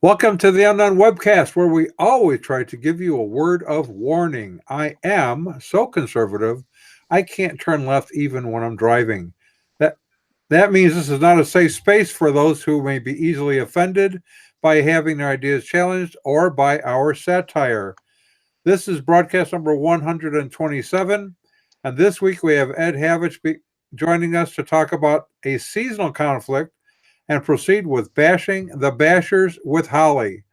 Welcome to the Unknown Webcast, where we always try to give you a word of warning. I am so conservative, I can't turn left even when I'm driving. That that means this is not a safe space for those who may be easily offended by having their ideas challenged or by our satire. This is broadcast number 127, and this week we have Ed Havaich joining us to talk about a seasonal conflict and proceed with bashing the bashers with Holly.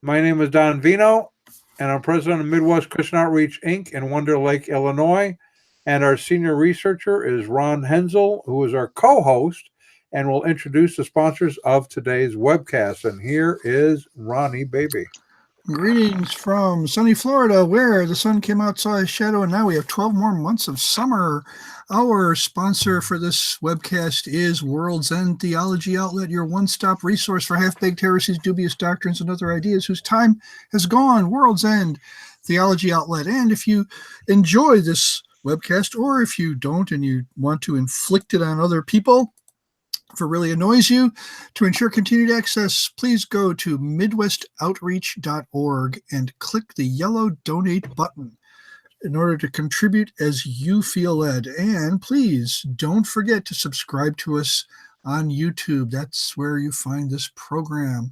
My name is Don Vino, and I'm president of Midwest Christian Outreach, Inc. in Wonder Lake, Illinois. And our senior researcher is Ron Hensel, who is our co-host and will introduce the sponsors of today's webcast. And here is Ronnie, baby. Greetings from sunny Florida, where the sun came out, saw a shadow, and now we have 12 more months of summer. Our sponsor for this webcast is World's End Theology Outlet, your one-stop resource for half-baked heresies, dubious doctrines, and other ideas whose time has gone. World's End Theology Outlet. And if you enjoy this webcast, or if you don't and you want to inflict it on other people, if it really annoys you, to ensure continued access, please go to midwestoutreach.org and click the yellow donate button in order to contribute as you feel led. And please don't forget to subscribe to us on YouTube. That's where you find this program.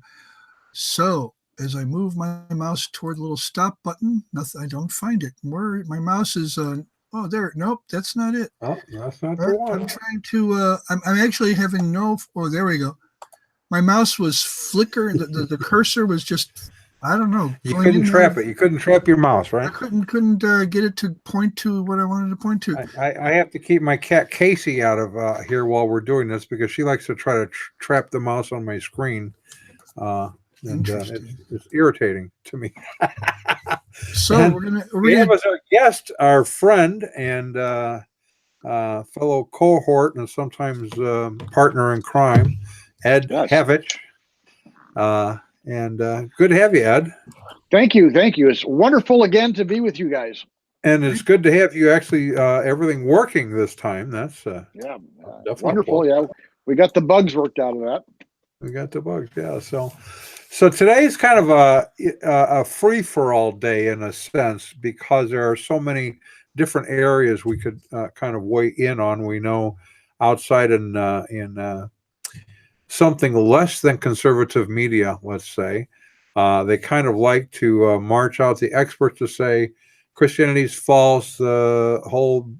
So as I move my mouse toward the little stop button, nothing, I don't find it. Where my mouse is oh, there. Nope, that's not it. Oh, that's not the one. I'm trying to, I'm actually having no, oh, there we go. My mouse was flickering. The cursor was just, I don't know. You couldn't trap it. You couldn't trap your mouse, right? I couldn't get it to point to what I wanted to point to. I have to keep my cat Casey out of here while we're doing this because she likes to try to trap the mouse on my screen. And it's irritating to me. So we have as our guest our friend and fellow cohort and sometimes partner in crime, Ed Havaich. And good to have you, Ed. Thank you. It's wonderful again to be with you guys. And it's good to have you actually everything working this time. That's definitely wonderful. Yeah, we got the bugs worked out of that. We got the bugs, yeah. So today's kind of a free-for-all day in a sense because there are so many different areas we could kind of weigh in on. We know outside in something less than conservative media, let's say, they kind of like to march out the experts to say Christianity's false. The whole,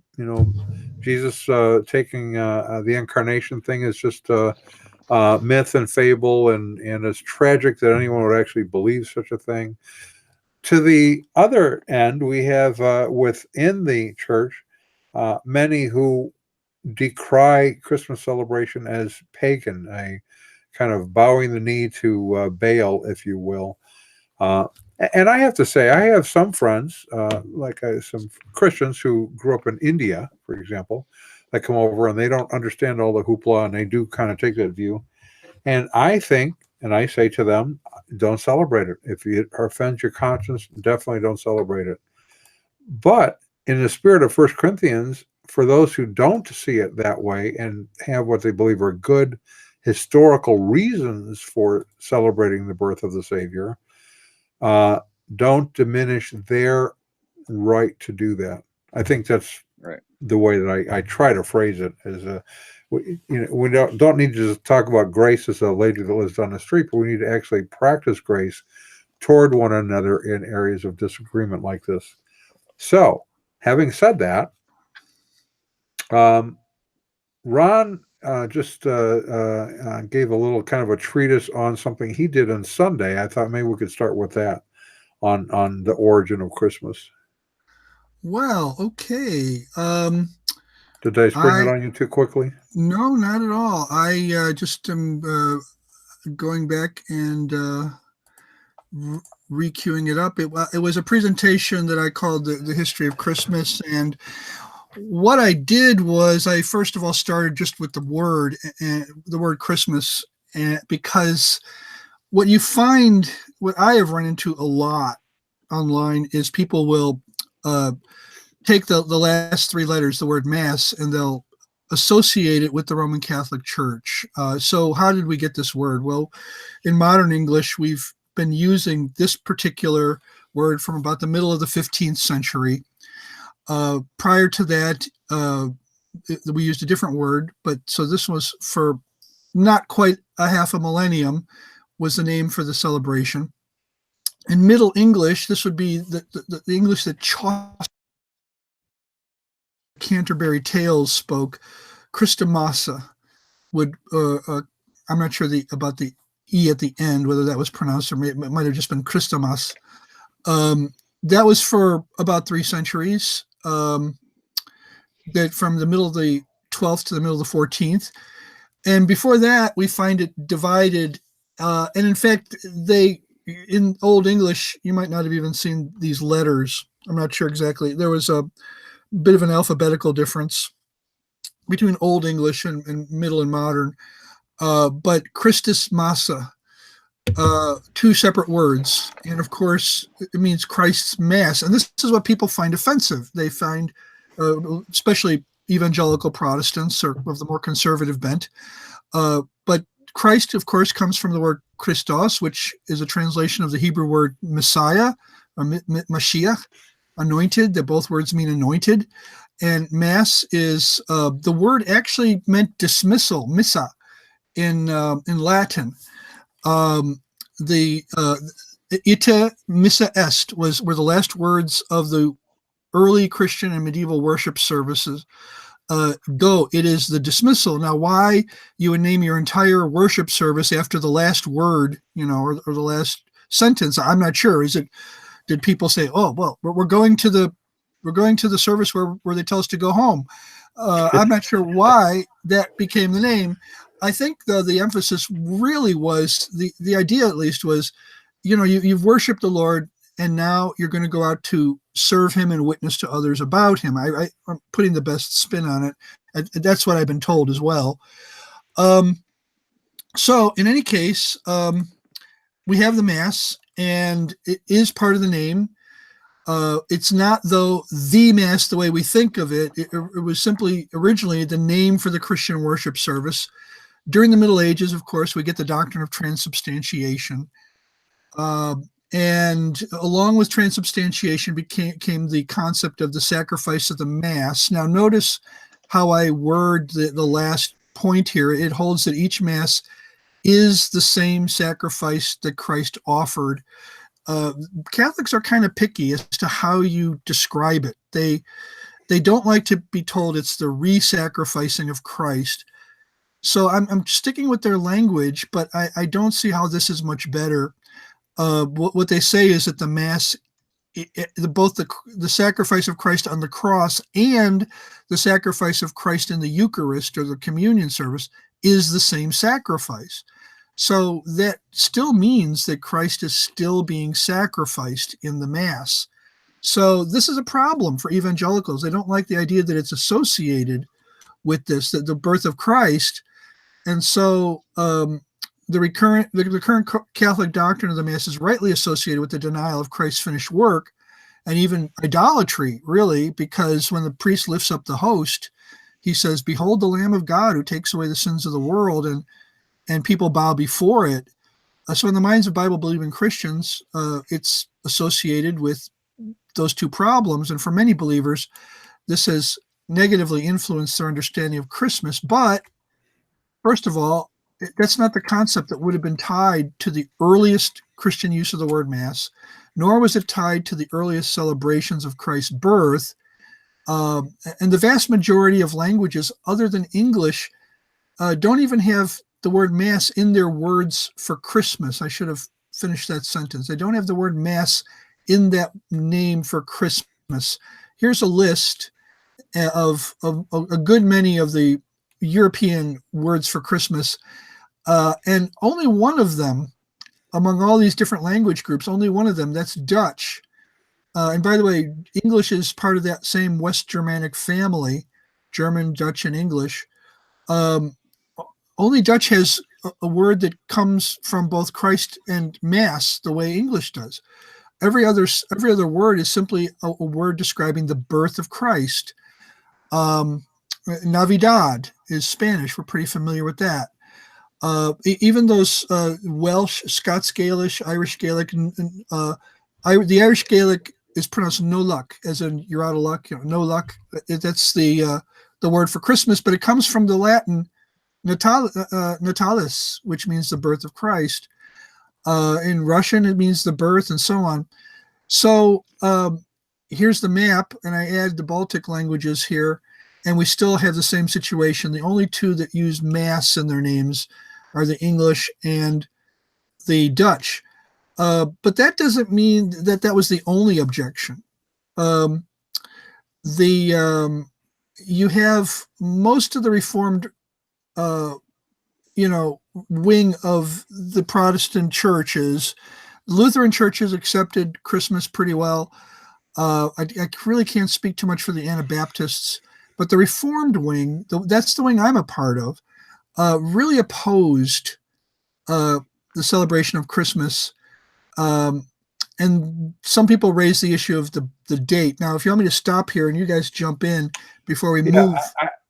Jesus taking the incarnation thing is just myth and fable, and it's tragic that anyone would actually believe such a thing. To the other end, we have within the church many who decry Christmas celebration as pagan, a kind of bowing the knee to Baal, if you will. And I have to say, I have some friends, some Christians who grew up in India, for example, that come over and they don't understand all the hoopla and they do kind of take that view. And I think, and I say to them, don't celebrate it. If it offends your conscience, definitely don't celebrate it. But in the spirit of 1 Corinthians, for those who don't see it that way and have what they believe are good historical reasons for celebrating the birth of the Savior, don't diminish their right to do that. I think that's right. The way that I try to phrase it is, we don't need to just talk about grace as a lady that lives down the street, but we need to actually practice grace toward one another in areas of disagreement like this. So, having said that, Ron just gave a little kind of a treatise on something he did on Sunday. I thought maybe we could start with that on the origin of Christmas. Well, okay. Did I spring it on you too quickly? No, not at all. I just am going back and re-queuing it up. It was a presentation that I called the History of Christmas, and what I did was I first of all started just with the word Christmas, and because what I have run into a lot online is people will take the last three letters, the word mass, and they'll associate it with the Roman Catholic Church. So how did we get this word? Well, in modern English, we've been using this particular word from about the middle of the 15th century. Prior to that, we used a different word, but so this was for not quite a half a millennium was the name for the celebration. In Middle English, this would be the English that Chaucer, Canterbury Tales spoke. Christomassa would, I'm not sure about the E at the end, whether that was pronounced or it might have just been Christomas. That was for about 3 centuries, that from the middle of the 12th to the middle of the 14th. And before that, we find it divided. And in fact, in Old English, you might not have even seen these letters. I'm not sure exactly. There was a bit of an alphabetical difference between Old English and Middle and Modern. But Christus Massa, 2 separate words. And of course, it means Christ's Mass. And this is what people find offensive. They find, especially evangelical Protestants or of the more conservative bent. But Christ, of course, comes from the word Christos, which is a translation of the Hebrew word Messiah or Mashiach, anointed. That both words mean anointed. And Mass is the word actually meant dismissal, missa, in Latin. The ite missa est were the last words of the early Christian and medieval worship services. Go, it is the dismissal. Now, why you would name your entire worship service after the last word, or the last sentence, I'm not sure. Did people say, oh, well, we're going to the service where they tell us to go home? I'm not sure why that became the name. I think, though, the emphasis really was, the idea at least was, you've worshiped the Lord, and now you're going to go out to serve him and witness to others about him. I'm putting the best spin on it. That's what I've been told as well. So in any case, we have the Mass, and it is part of the name. It's not, though, the Mass the way we think of it. It was simply originally the name for the Christian worship service. During the Middle Ages, of course, we get the doctrine of transubstantiation. And along with transubstantiation came the concept of the sacrifice of the Mass. Now, notice how I word the last point here. It holds that each Mass is the same sacrifice that Christ offered. Catholics are kind of picky as to how you describe it. They don't like to be told it's the re-sacrificing of Christ. So I'm sticking with their language, but I don't see how this is much better. What they say is that the Mass, both the sacrifice of Christ on the cross and the sacrifice of Christ in the Eucharist or the communion service is the same sacrifice. So that still means that Christ is still being sacrificed in the Mass. So this is a problem for evangelicals. They don't like the idea that it's associated with this, that the birth of Christ. And so the current Catholic doctrine of the Mass is rightly associated with the denial of Christ's finished work, and even idolatry, really, because when the priest lifts up the host, he says, "Behold the Lamb of God who takes away the sins of the world," and people bow before it. So in the minds of Bible-believing Christians, it's associated with those two problems, and for many believers, this has negatively influenced their understanding of Christmas. But first of all, that's not the concept that would have been tied to the earliest Christian use of the word Mass, nor was it tied to the earliest celebrations of Christ's birth. And the vast majority of languages other than English don't even have the word Mass in their words for Christmas. I should have finished that sentence. They don't have the word Mass in that name for Christmas. Here's a list of a good many of the European words for Christmas, and only one of them, among all these different language groups, only one of them, that's Dutch. And by the way, English is part of that same West Germanic family, German, Dutch, and English. Only Dutch has a word that comes from both Christ and Mass the way English does. Every other word is simply a word describing the birth of Christ. Navidad is Spanish. We're pretty familiar with that. Even those Welsh, Scots Gaelic, Irish Gaelic, the Irish Gaelic is pronounced no luck, as in you're out of luck. No luck. That's the word for Christmas, but it comes from the Latin natalis, which means the birth of Christ. In Russian, it means the birth, and so on. So here's the map, and I add the Baltic languages here, and we still have the same situation. The only two that use Mass in their names are the English and the Dutch. But that doesn't mean that that was the only objection. You have most of the Reformed, wing of the Protestant churches. Lutheran churches accepted Christmas pretty well. I really can't speak too much for the Anabaptists, but the Reformed wing, that's the wing I'm a part of, really opposed the celebration of Christmas. And some people raise the issue of the date. Now, if you want me to stop here and you guys jump in before we move.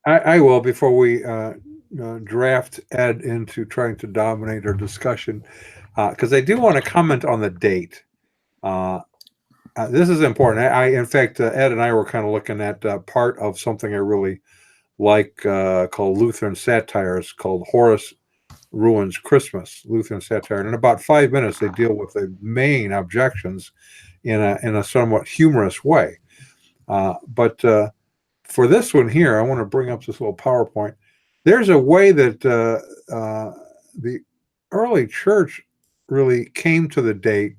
I will, before we draft Ed into trying to dominate our discussion, because I do want to comment on the date. This is important. In fact, Ed and I were kind of looking at part of something I really like called Lutheran satires, called Horace Ruins Christmas, Lutheran satire. And in about 5 minutes, they deal with the main objections in a somewhat humorous way. But for this one here, I want to bring up this little PowerPoint. There's a way that the early church really came to the date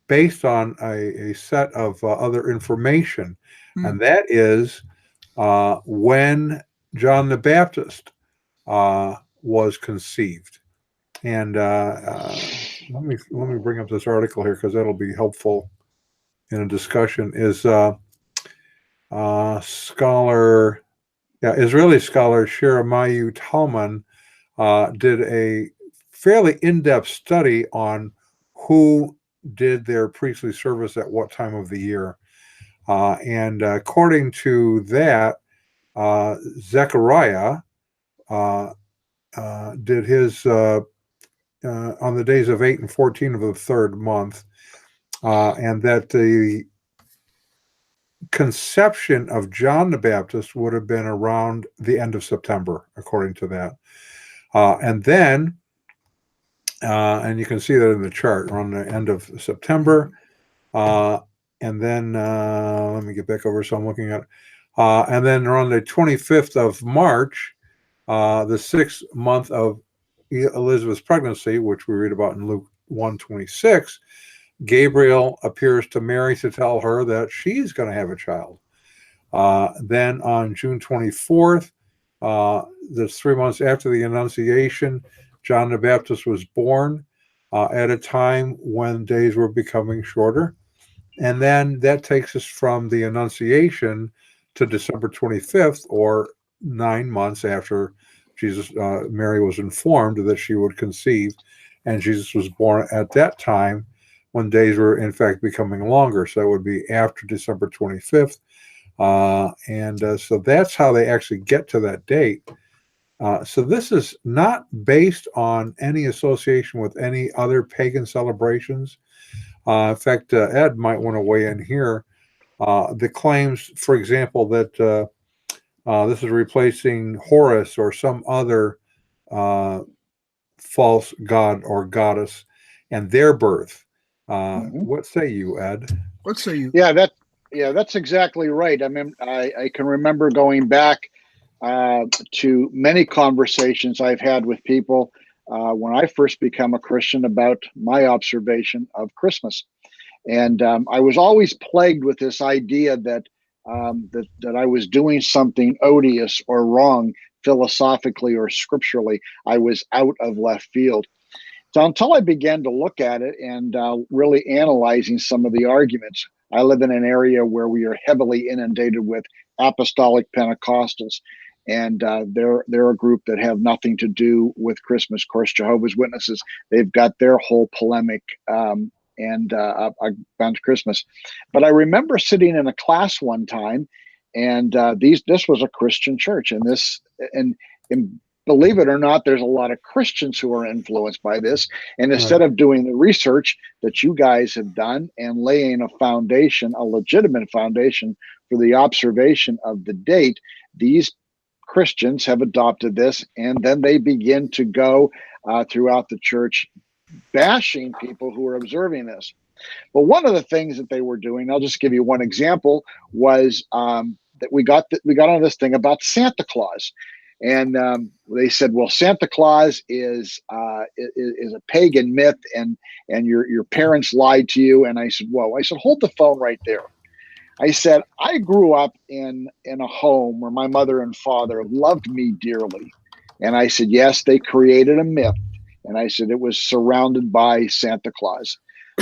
based on a set of other information, and that is when John the Baptist was conceived. And let me bring up this article here because that'll be helpful in a discussion. Is Israeli scholar Shiramayu Talman did a fairly in-depth study on who did their priestly service at what time of the year. And according to that, Zechariah did his on the days of 8 and 14 of the third month, and that the conception of John the Baptist would have been around the end of September, according to that. And then, and you can see that in the chart, around the end of September. And then, let me get back over so I'm looking at it. And then around the 25th of March, the 6th month of Elizabeth's pregnancy, which we read about in Luke 1:26, Gabriel appears to Mary to tell her that she's going to have a child. Then on June 24th, that's 3 months after the Annunciation, John the Baptist was born at a time when days were becoming shorter. And then that takes us from the Annunciation to December 25th, or 9 months after Mary was informed that she would conceive, and Jesus was born at that time when days were in fact becoming longer. So it would be after December 25th. So that's how they actually get to that date. So this is not based on any association with any other pagan celebrations. In fact, Ed might want to weigh in here. The claims, for example, that this is replacing Horus or some other false god or goddess and their birth. What say you, Ed? What say you? Yeah, that's exactly right. I mean, I can remember going back to many conversations I've had with people when I first became a Christian about my observation of Christmas. And I was always plagued with this idea that that I was doing something odious or wrong philosophically or scripturally. I was out of left field. So until I began to look at it and really analyzing some of the arguments, I live in an area where we are heavily inundated with apostolic Pentecostals. And they're a group that have nothing to do with Christmas. Of course, Jehovah's Witnesses, they've got their whole polemic about Christmas. But I remember sitting in a class one time, this was a Christian church, and believe it or not, there's a lot of Christians who are influenced by this. And instead Right. of doing the research that you guys have done and laying a foundation, a legitimate foundation for the observation of the date, these Christians have adopted this, and then they begin to go throughout the church bashing people who are observing this. But one of the things that they were doing, I'll just give you one example, was that we got on this thing about Santa Claus, and they said, "Well, Santa Claus is a pagan myth, and your parents lied to you." And I said, "Whoa!" I said, "Hold the phone right there." I said, "I grew up in a home where my mother and father loved me dearly," and I said, "Yes, they created a myth," and I said it was surrounded by Santa Claus.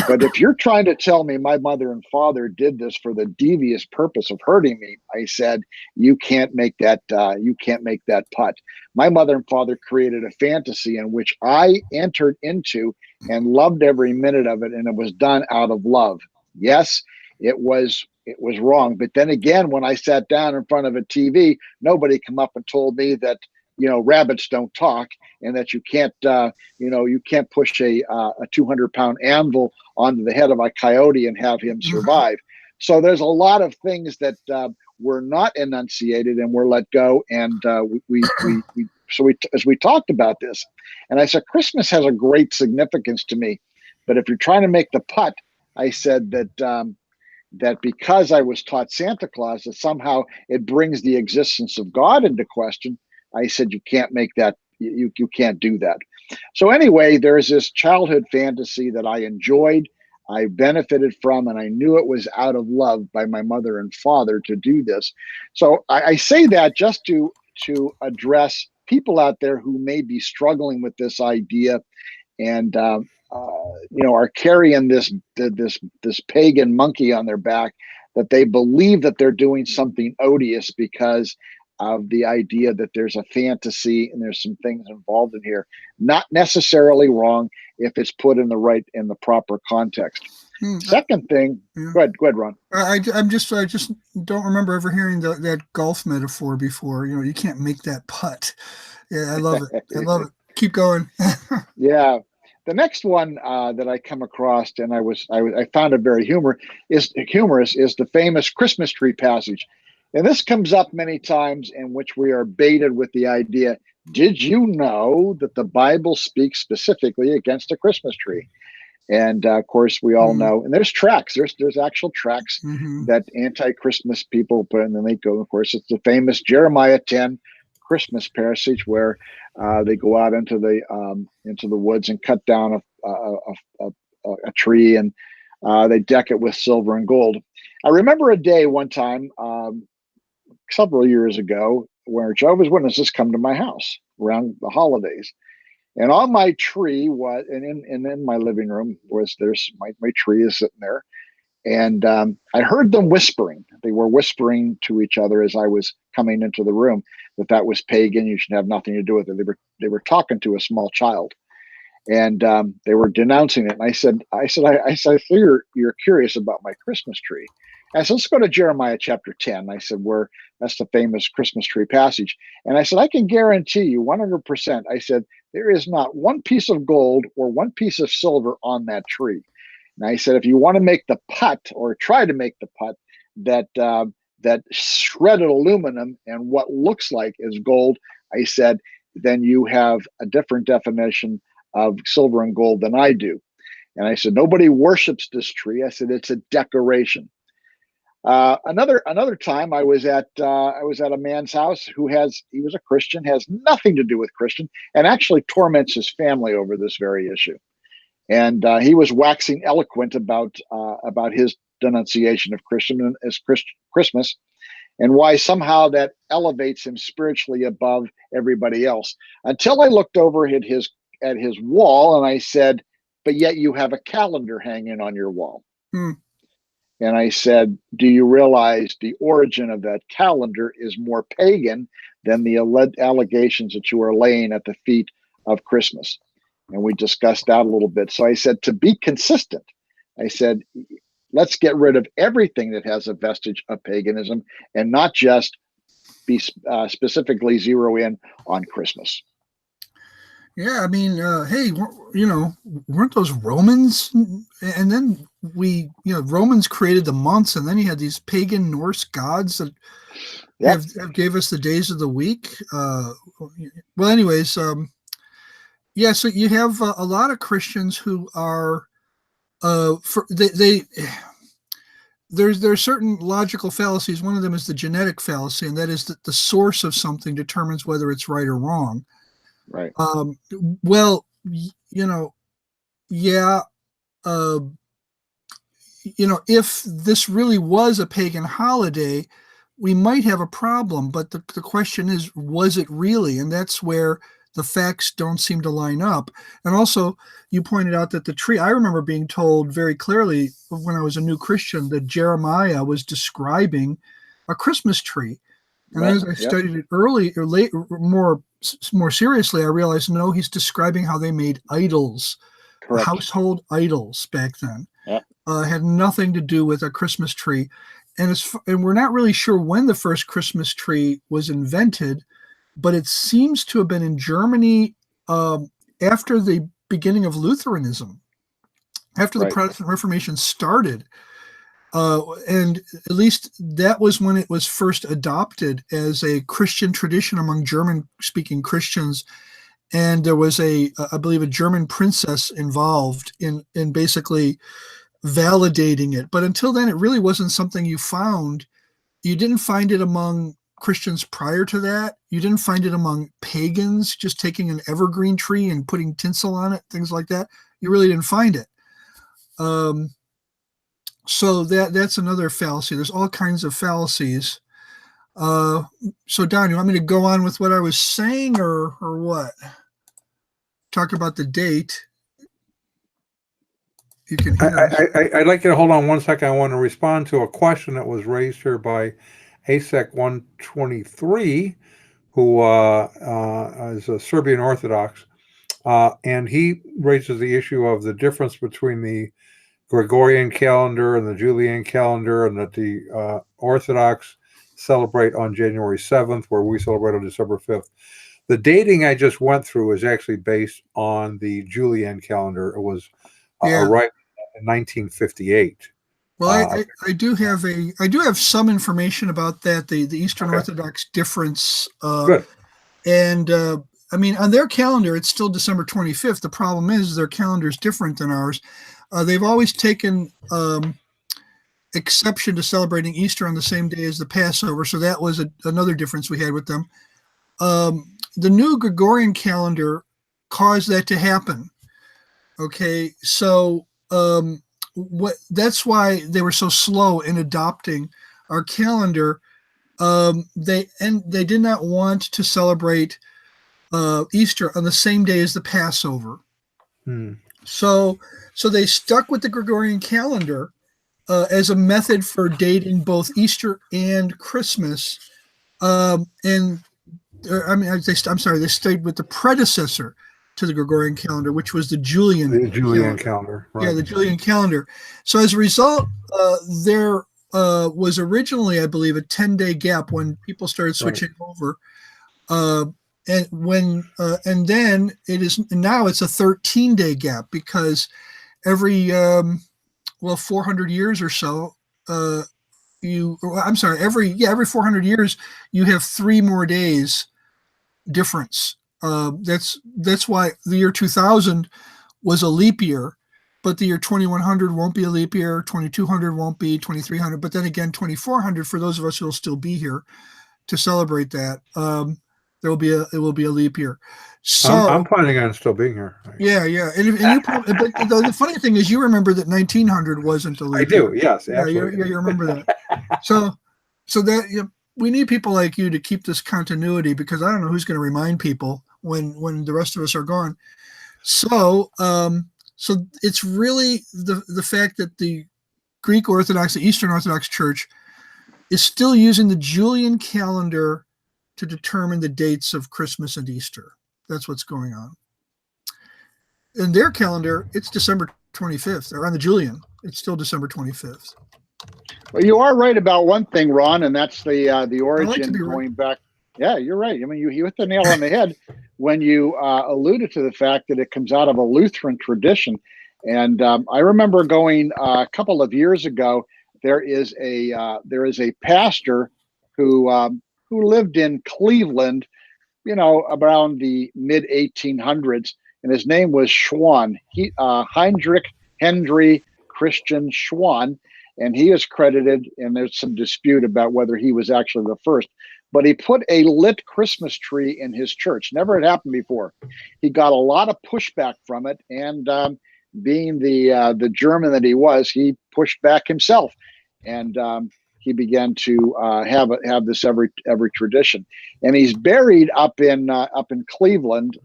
But if you're trying to tell me my mother and father did this for the devious purpose of hurting me, I said, you can't make that putt. My mother and father created a fantasy in which I entered into and loved every minute of it, and it was done out of love. Yes, it was wrong. But then again, when I sat down in front of a TV, nobody come up and told me that rabbits don't talk, and that you can't push a 200-pound anvil onto the head of a coyote and have him survive. So there's a lot of things that were not enunciated and were let go, and as we talked about this, and I said Christmas has a great significance to me, but if you're trying to make the putt, I said that because I was taught Santa Claus, that somehow it brings the existence of God into question. I said, you can't make that, you can't do that. So anyway, there's this childhood fantasy that I enjoyed, I benefited from, and I knew it was out of love by my mother and father to do this. So I say that just to address people out there who may be struggling with this idea and are carrying this pagan monkey on their back, that they believe that they're doing something odious because of the idea that there's a fantasy and there's some things involved in here. Not necessarily wrong if it's put in the proper context. Second thing, yeah. Go ahead, Ron. I just don't remember ever hearing that golf metaphor before. You can't make that putt. Yeah, I love it. I love it. Keep going. Yeah. The next one that I come across, and I found it very humorous, is the famous Christmas tree passage. And this comes up many times, in which we are baited with the idea, did you know that the Bible speaks specifically against a Christmas tree? And of course, we all know, and there's tracts, there's actual tracts that anti-Christmas people put in, and they go, of course, it's the famous Jeremiah 10 Christmas passage where they go out into the woods and cut down a tree, and they deck it with silver and gold. I remember a day one time, several years ago, where Jehovah's Witnesses come to my house around the holidays, and on my tree was, and in my living room there's my tree is sitting there, and I heard them whispering. They were whispering to each other as I was coming into the room that was pagan. You should have nothing to do with it. They were talking to a small child, and they were denouncing it. And I said, you're curious about my Christmas tree. I said, let's go to Jeremiah chapter 10. I said, that's the famous Christmas tree passage. And I said, I can guarantee you 100%. I said, there is not one piece of gold or one piece of silver on that tree. And I said, if you want to make the putt, or try to make the putt, that shredded aluminum and what looks like is gold, I said, then you have a different definition of silver and gold than I do. And I said, nobody worships this tree. I said, it's a decoration. Another time I was at a man's house he was a Christian, has nothing to do with Christian, and actually torments his family over this very issue. And he was waxing eloquent about his denunciation of Christmas, and why somehow that elevates him spiritually above everybody else. Until I looked over at his wall, and I said, "But yet you have a calendar hanging on your wall." And I said, do you realize the origin of that calendar is more pagan than the allegations that you are laying at the feet of Christmas? And we discussed that a little bit. So I said, to be consistent, I said, let's get rid of everything that has a vestige of paganism and not just be specifically zero in on Christmas. Yeah, I mean, hey, weren't those Romans? And then Romans created the months, and then you had these pagan Norse gods that Yep. have gave us the days of the week. Well, anyways, yeah. So you have a lot of Christians who are, there's certain logical fallacies. One of them is the genetic fallacy, and that is that the source of something determines whether it's right or wrong. Right. Well, yeah. If this really was a pagan holiday, we might have a problem. But the question is, was it really? And that's where the facts don't seem to line up. And also, you pointed out that the tree, I remember being told very clearly when I was a new Christian that Jeremiah was describing a Christmas tree. And Right. as I studied it early or late, more seriously, I realized, no, he's describing how they made idols, Correct. household idols back then. Yep. Had nothing to do with a Christmas tree. And we're not really sure when the first Christmas tree was invented, but it seems to have been in Germany after the beginning of Lutheranism, after the Protestant Reformation started. And at least that was when it was first adopted as a Christian tradition among German-speaking Christians. And there was I believe, a German princess involved in basically validating it. But until then, it really wasn't something you found. You didn't find it among Christians prior to that. You didn't find it among pagans, just taking an evergreen tree and putting tinsel on it, things like that. You really didn't find it. So that's another fallacy. There's all kinds of fallacies. So Don, you want me to go on with what I was saying or what? Talk about the date. You can I'd like you to hold on one second. I want to respond to a question that was raised here by ASEC 123, who is a Serbian Orthodox, and he raises the issue of the difference between the Gregorian calendar and the Julian calendar, and that the Orthodox celebrate on January 7th, where we celebrate on December 5th. The dating I just went through is actually based on the Julian calendar. It was arrived in 1958. Well, I do have some information about that, the Eastern Orthodox difference. Good. And I mean, on their calendar, it's still December 25th. The problem is their calendar is different than ours. They've always taken exception to celebrating Easter on the same day as the Passover, so that was another difference we had with them. The new Gregorian calendar caused that to happen. Okay, so that's why they were so slow in adopting our calendar. They did not want to celebrate Easter on the same day as the Passover. So they stuck with the Gregorian calendar as a method for dating both Easter and Christmas. They stayed with the predecessor to the Gregorian calendar, which was the Julian calendar. Right. Yeah, the Julian calendar. So as a result, there was originally, I believe, a 10-day gap when people started switching over. And then now it's a 13-day gap, because every 400 years or so, every 400 years you have 3 more days difference. That's why the year 2000 was a leap year, but the year 2100 won't be a leap year, 2200 won't be, 2300, but then again 2400 for those of us who will still be here to celebrate that. It will be a leap year. So I'm planning on still being here. Yeah. But the funny thing is, you remember that 1900 wasn't a leap year. I do. Year. Yes. Yeah, you remember that. So that we need people like you to keep this continuity, because I don't know who's going to remind people when the rest of us are gone. So it's really the fact that the Greek Orthodox, the Eastern Orthodox Church, is still using the Julian calendar to determine the dates of Christmas and Easter. That's what's going on. In their calendar, it's December 25th. They're on the Julian. It's still December 25th. Well, you are right about one thing, Ron, and that's the I origin like to be right. going back. Yeah, you're right. I mean, you hit the nail on the head when you alluded to the fact that it comes out of a Lutheran tradition. And I remember going a couple of years ago. There is a pastor who lived in Cleveland, around the mid 1800s, and his name was Schwann. Heinrich Henry Christian Schwann, and he is credited. And there's some dispute about whether he was actually the first, but he put a lit Christmas tree in his church. Never had happened before. He got a lot of pushback from it, and being the German that he was, he pushed back himself, and he began to have this every tradition. And he's buried up in Cleveland,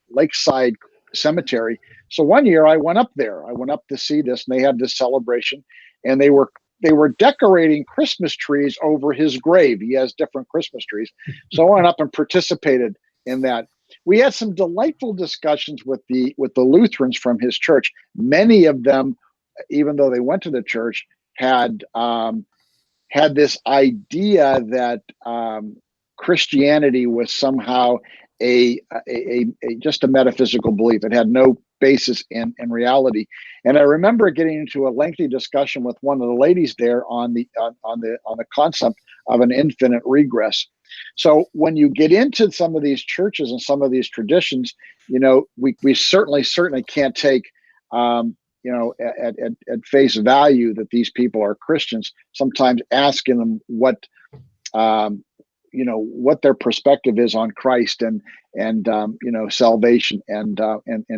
Lakeside Cemetery. So one year I went up there. I went up to see this, and they had this celebration, and they were decorating Christmas trees over his grave. He has different Christmas trees. So I went up and participated in that. We had some delightful discussions with the Lutherans from his church. Many of them, even though they went to the church, had this idea that Christianity was somehow a just a metaphysical belief. It had no basis in reality. And I remember getting into a lengthy discussion with one of the ladies there on the concept of an infinite regress. So when you get into some of these churches and some of these traditions, we certainly can't take at face value that these people are Christians. Sometimes asking them what their perspective is on Christ and salvation and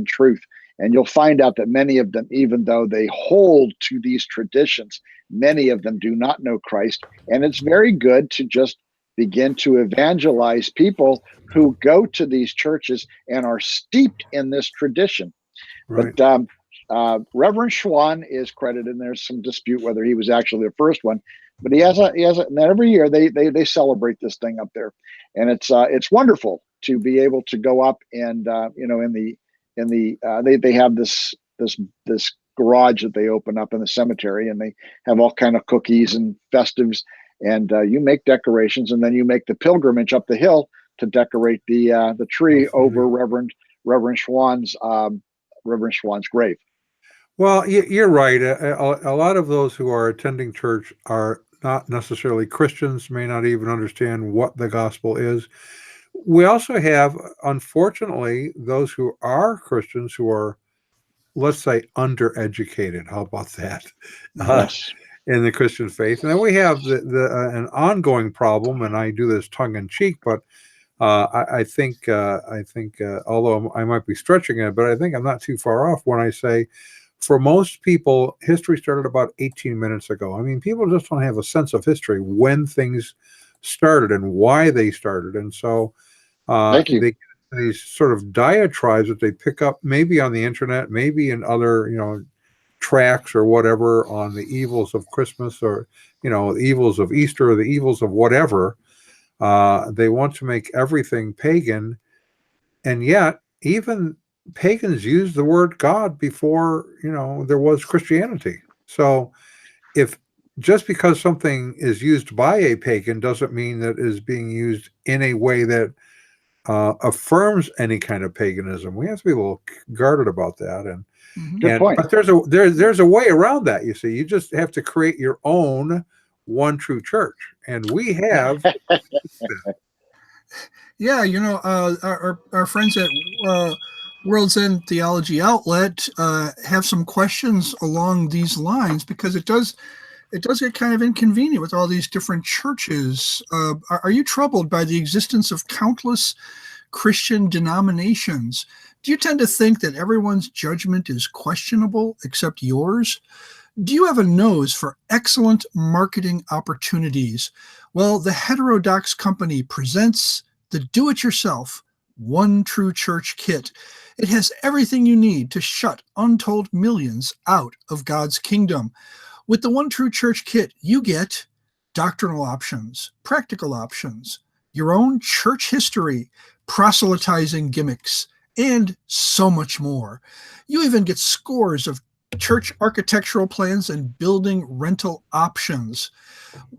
truth. And you'll find out that many of them, even though they hold to these traditions, many of them do not know Christ. And it's very good to just begin to evangelize people who go to these churches and are steeped in this tradition. Right. But Reverend Schwann is credited, and there's some dispute whether he was actually the first one. But he has and every year they celebrate this thing up there, and it's wonderful to be able to go up and they have this garage that they open up in the cemetery, and they have all kind of cookies and festives, and you make decorations, and then you make the pilgrimage up the hill to decorate the tree over Reverend Schwann's grave. Well, you're right. A lot of those who are attending church are not necessarily Christians, may not even understand what the gospel is. We also have, unfortunately, those who are Christians who are, let's say, undereducated. How about that? Yes. In the Christian faith. And then we have an ongoing problem, and I do this tongue in cheek, but I think, although I might be stretching it, but I think I'm not too far off when I say, for most people, history started about 18 minutes ago. I mean, people just don't have a sense of history, when things started and why they started. And so they get these sort of diatribes that they pick up maybe on the internet, maybe in other, tracks or whatever, on the evils of Christmas, or, the evils of Easter, or the evils of whatever. They want to make everything pagan. And yet, even pagans used the word God before, there was Christianity. So if just because something is used by a pagan doesn't mean that it is being used in a way that affirms any kind of paganism. We have to be a little guarded about that. And good point. But there's a way around that. You see, you just have to create your own one true church, and we have. Yeah, our friends at World's End Theology Outlet have some questions along these lines, because it does get kind of inconvenient with all these different churches. Are you troubled by the existence of countless Christian denominations? Do you tend to think that everyone's judgment is questionable except yours? Do you have a nose for excellent marketing opportunities? Well, the Heterodox Company presents the Do-It-Yourself One True Church Kit. It has everything you need to shut untold millions out of God's kingdom. With the One True Church Kit, you get doctrinal options, practical options, your own church history, proselytizing gimmicks, and so much more. You even get scores of church architectural plans and building rental options.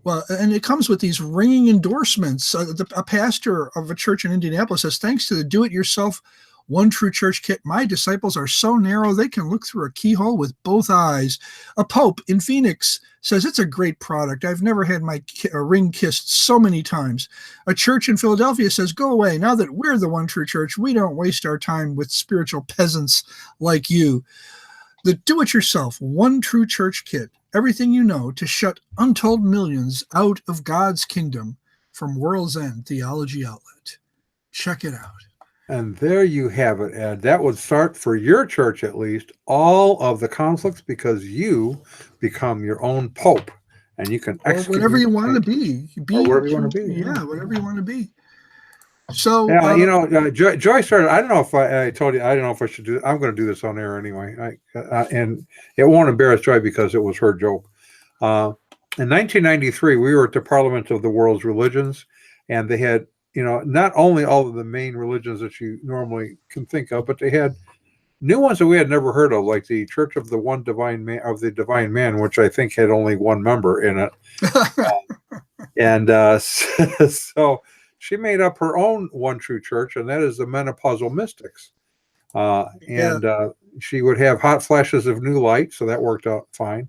Well, and it comes with these ringing endorsements. A pastor of a church in Indianapolis says, thanks to the do-it-yourself One True Church kit, my disciples are so narrow they can look through a keyhole with both eyes. A pope in Phoenix says it's a great product. I've never had my ring kissed so many times. A church in Philadelphia says, go away. Now that we're the One True Church, we don't waste our time with spiritual peasants like you. The do-it-yourself One True Church kit, everything you know to shut untold millions out of God's kingdom, from World's End Theology Outlet. Check it out. And there you have it, Ed. That would start, for your church at least, all of the conflicts, because you become your own pope, and you can execute whatever you want to be. Whatever you want to be. Yeah, whatever you want to be. So, yeah, Joy started. I don't know if I told you. I don't know if I should do. I'm going to do this on air anyway. And it won't embarrass Joy because it was her joke. In 1993, we were at the Parliament of the World's Religions, and they had, not only all of the main religions that you normally can think of, but they had new ones that we had never heard of, like the Church of the the Divine Man, which I think had only one member in it. So she made up her own One True Church, and that is the Menopausal Mystics. She would have hot flashes of new light, so that worked out fine.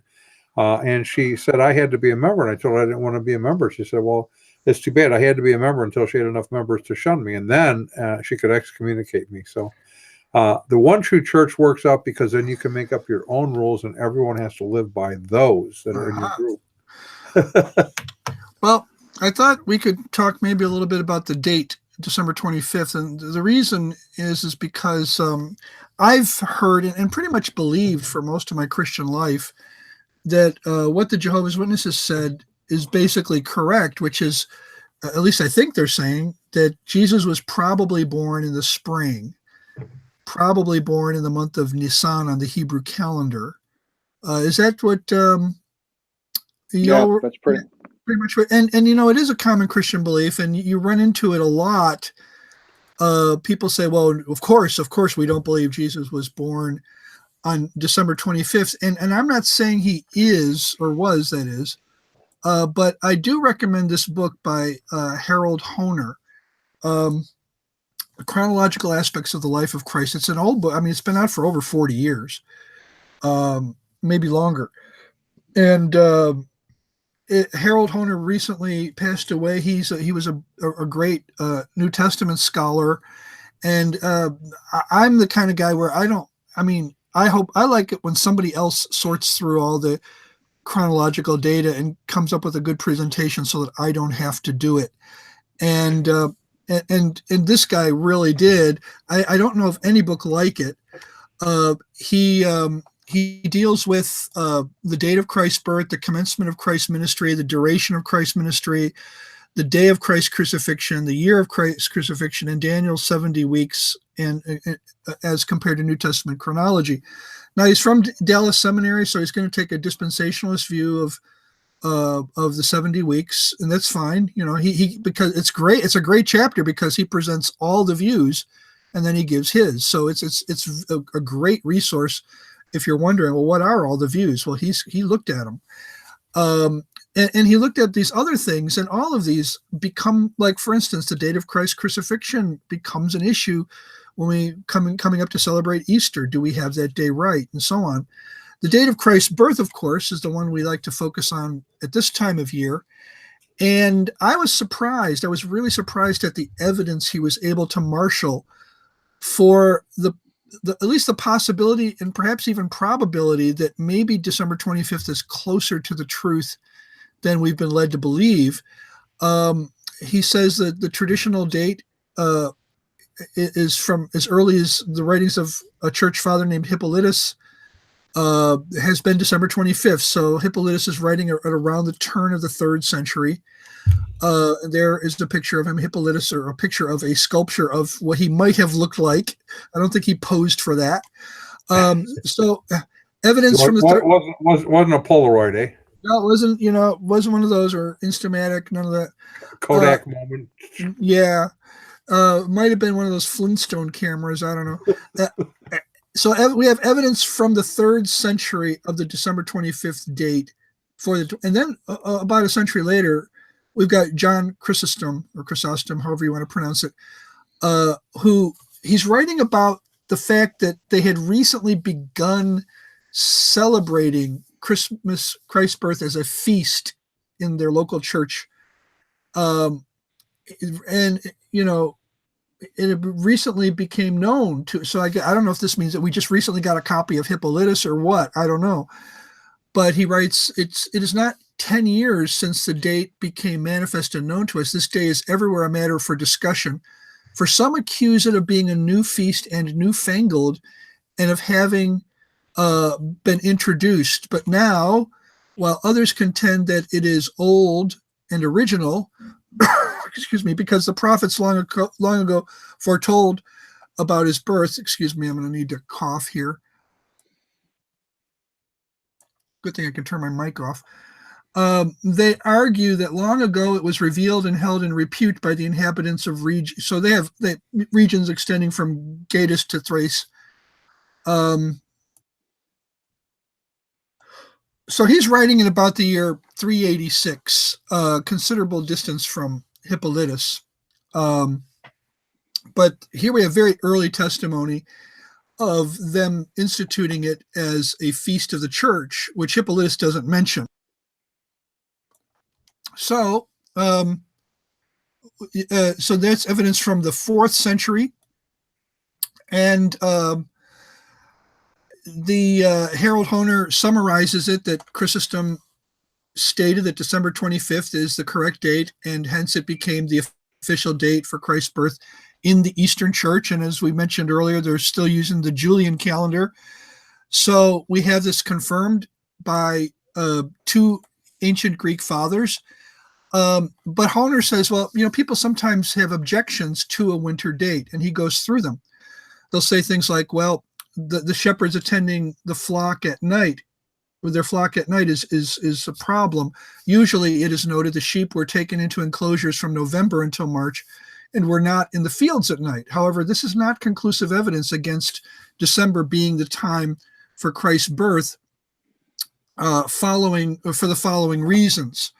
And she said I had to be a member, and I told her I didn't want to be a member. She said, well, it's too bad. I had to be a member until she had enough members to shun me, and then she could excommunicate me. So the One True Church works out because then you can make up your own rules, and everyone has to live by those that are in your group. Well, I thought we could talk maybe a little bit about the date, December 25th. And the reason is because I've heard and pretty much believed for most of my Christian life that what the Jehovah's Witnesses said is basically correct, which is, at least I think they're saying, that Jesus was probably born in the spring, probably born in the month of Nisan on the Hebrew calendar. Is that what yeah, that's pretty much right. And it is a common Christian belief, and you run into it a lot. People say, well, of course we don't believe Jesus was born on December 25th. And I'm not saying he is or was, that is. But I do recommend this book by Harold Hoehner, Chronological Aspects of the Life of Christ. It's an old book. I mean, it's been out for over 40 years, maybe longer. And Harold Hoehner recently passed away. He was a great New Testament scholar. And I'm the kind of guy where I like it when somebody else sorts through all the chronological data and comes up with a good presentation so that I don't have to do it. And this guy really did. I don't know of any book like it. He deals with the date of Christ's birth, the commencement of Christ's ministry, the duration of Christ's ministry, the day of Christ's crucifixion, the year of Christ's crucifixion, and Daniel's 70 weeks, and as compared to New Testament chronology. Now, he's from Dallas Seminary, so he's going to take a dispensationalist view of the 70 weeks, and that's fine. He because it's great. It's a great chapter because he presents all the views, and then he gives his. So it's a great resource if you're wondering, well, what are all the views? Well, he looked at them, and he looked at these other things, and all of these become, like, for instance, the date of Christ's crucifixion becomes an issue when we coming up to celebrate Easter. Do we have that day right, and so on. The date of Christ's birth, of course, is the one we like to focus on at this time of year. And I was surprised. I was really surprised at the evidence he was able to marshal for at least the possibility and perhaps even probability that maybe December 25th is closer to the truth than we've been led to believe. He says that the traditional date is from as early as the writings of a church father named Hippolytus, has been December 25th. So Hippolytus is writing at around the turn of the 3rd century. There is the picture of him, Hippolytus, or a picture of a sculpture of what he might have looked like. I don't think he posed for that. So evidence from the wasn't a Polaroid, eh? No, it wasn't one of those, or Instamatic, none of that. Kodak moment. Yeah. Might have been one of those Flintstone cameras. I don't know. So we have evidence from the 3rd century of the December 25th date and then about a century later, we've got John Chrysostom, or Chrysostom, however you want to pronounce it, who he's writing about the fact that they had recently begun celebrating Christmas, Christ's birth, as a feast in their local church. And, it recently became known to, so I don't know if this means that we just recently got a copy of Hippolytus or what, I don't know. But he writes, it is not 10 years since the date became manifest and known to us. This day is everywhere a matter for discussion. For some accuse it of being a new feast and newfangled, and of having been introduced. But now, while others contend that it is old and original, excuse me, because the prophets long ago foretold about his birth. Excuse me, I'm going to need to cough here. Good thing I can turn my mic off. They argue that long ago it was revealed and held in repute by the inhabitants of regions. So they have regions extending from Gades to Thrace. So he's writing in about the year 386, considerable distance from Hippolytus. But here we have very early testimony of them instituting it as a feast of the church, which Hippolytus doesn't mention. So, so that's evidence from the 4th century, and the Harold Honer summarizes it that Chrysostom stated that December 25th is the correct date, and hence it became the official date for Christ's birth in the Eastern Church. And as we mentioned earlier, they're still using the Julian calendar. So we have this confirmed by 2 ancient Greek fathers. But Honer says, well, people sometimes have objections to a winter date, and he goes through them. They'll say things like, well, the shepherds attending the flock at night, with their flock at night is a problem. Usually it is noted the sheep were taken into enclosures from November until March and were not in the fields at night. However, this is not conclusive evidence against December being the time for Christ's birth, for the following reasons.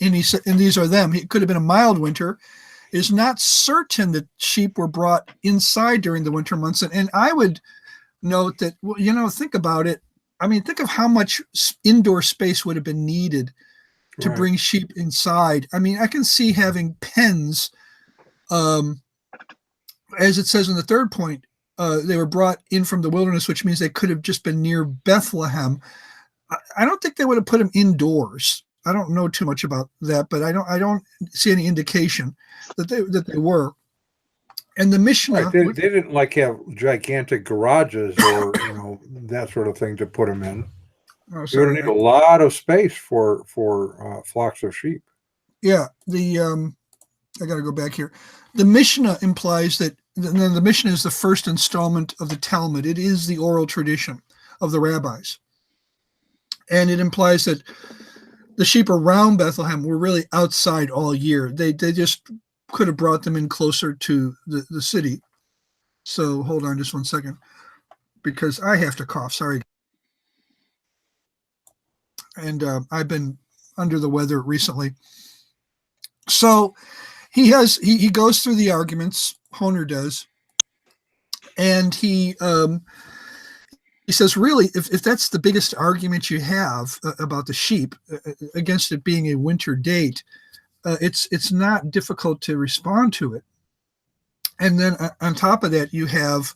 And these are them. It could have been a mild winter. It is not certain that sheep were brought inside during the winter months. And I would note that, think about it. I mean, think of how much indoor space would have been needed to bring sheep inside. I mean, I can see having pens, as it says in the 3rd point, they were brought in from the wilderness, which means they could have just been near Bethlehem. I don't think they would have put them indoors. I don't know too much about that, but I don't see any indication that they were. And the Mishnah, they didn't have gigantic garages or that sort of thing to put them in. You're going to need a lot of space for flocks of sheep. Yeah, I got to go back here. The Mishnah implies that the Mishnah is the first installment of the Talmud. It is the oral tradition of the rabbis, and it implies that the sheep around Bethlehem were really outside all year. They just could have brought them in closer to the city. So hold on just one second, because I have to cough. Sorry. And I've been under the weather recently. So he goes through the arguments, Honer does, and he says, really, if that's the biggest argument you have about the sheep against it being a winter date, it's not difficult to respond to it. And then on top of that, you have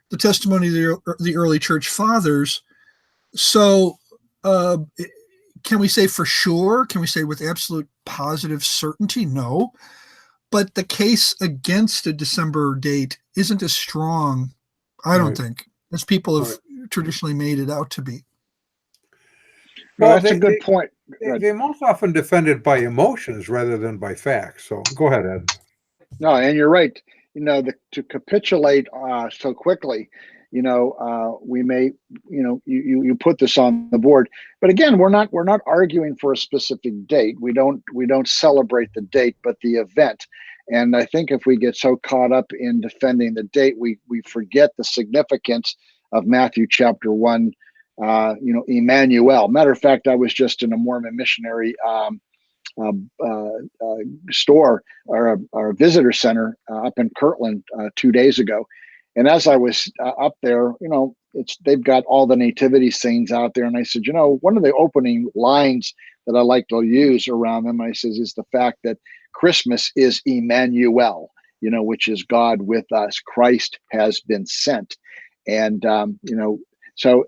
the testimony of the early church fathers. So can we say for sure? Can we say with absolute positive certainty? No. But the case against a December date isn't as strong, I don't think, as people have traditionally made it out to be. Well, that's a good point. They most often defend it by emotions rather than by facts. So go ahead, Ed. No, and you're right. To capitulate so quickly, we may, you put this on the board, but again, we're not arguing for a specific date. We don't celebrate the date, but the event. And I think if we get so caught up in defending the date, we forget the significance of Matthew chapter 1, Emmanuel. Matter of fact, I was just in a Mormon missionary uh, uh, store or a visitor center up in Kirtland 2 days ago. And as I was up there, they've got all the nativity scenes out there. And I said, one of the opening lines that I like to use around them, I says, is the fact that Christmas is Emmanuel, which is God with us. Christ has been sent. And, so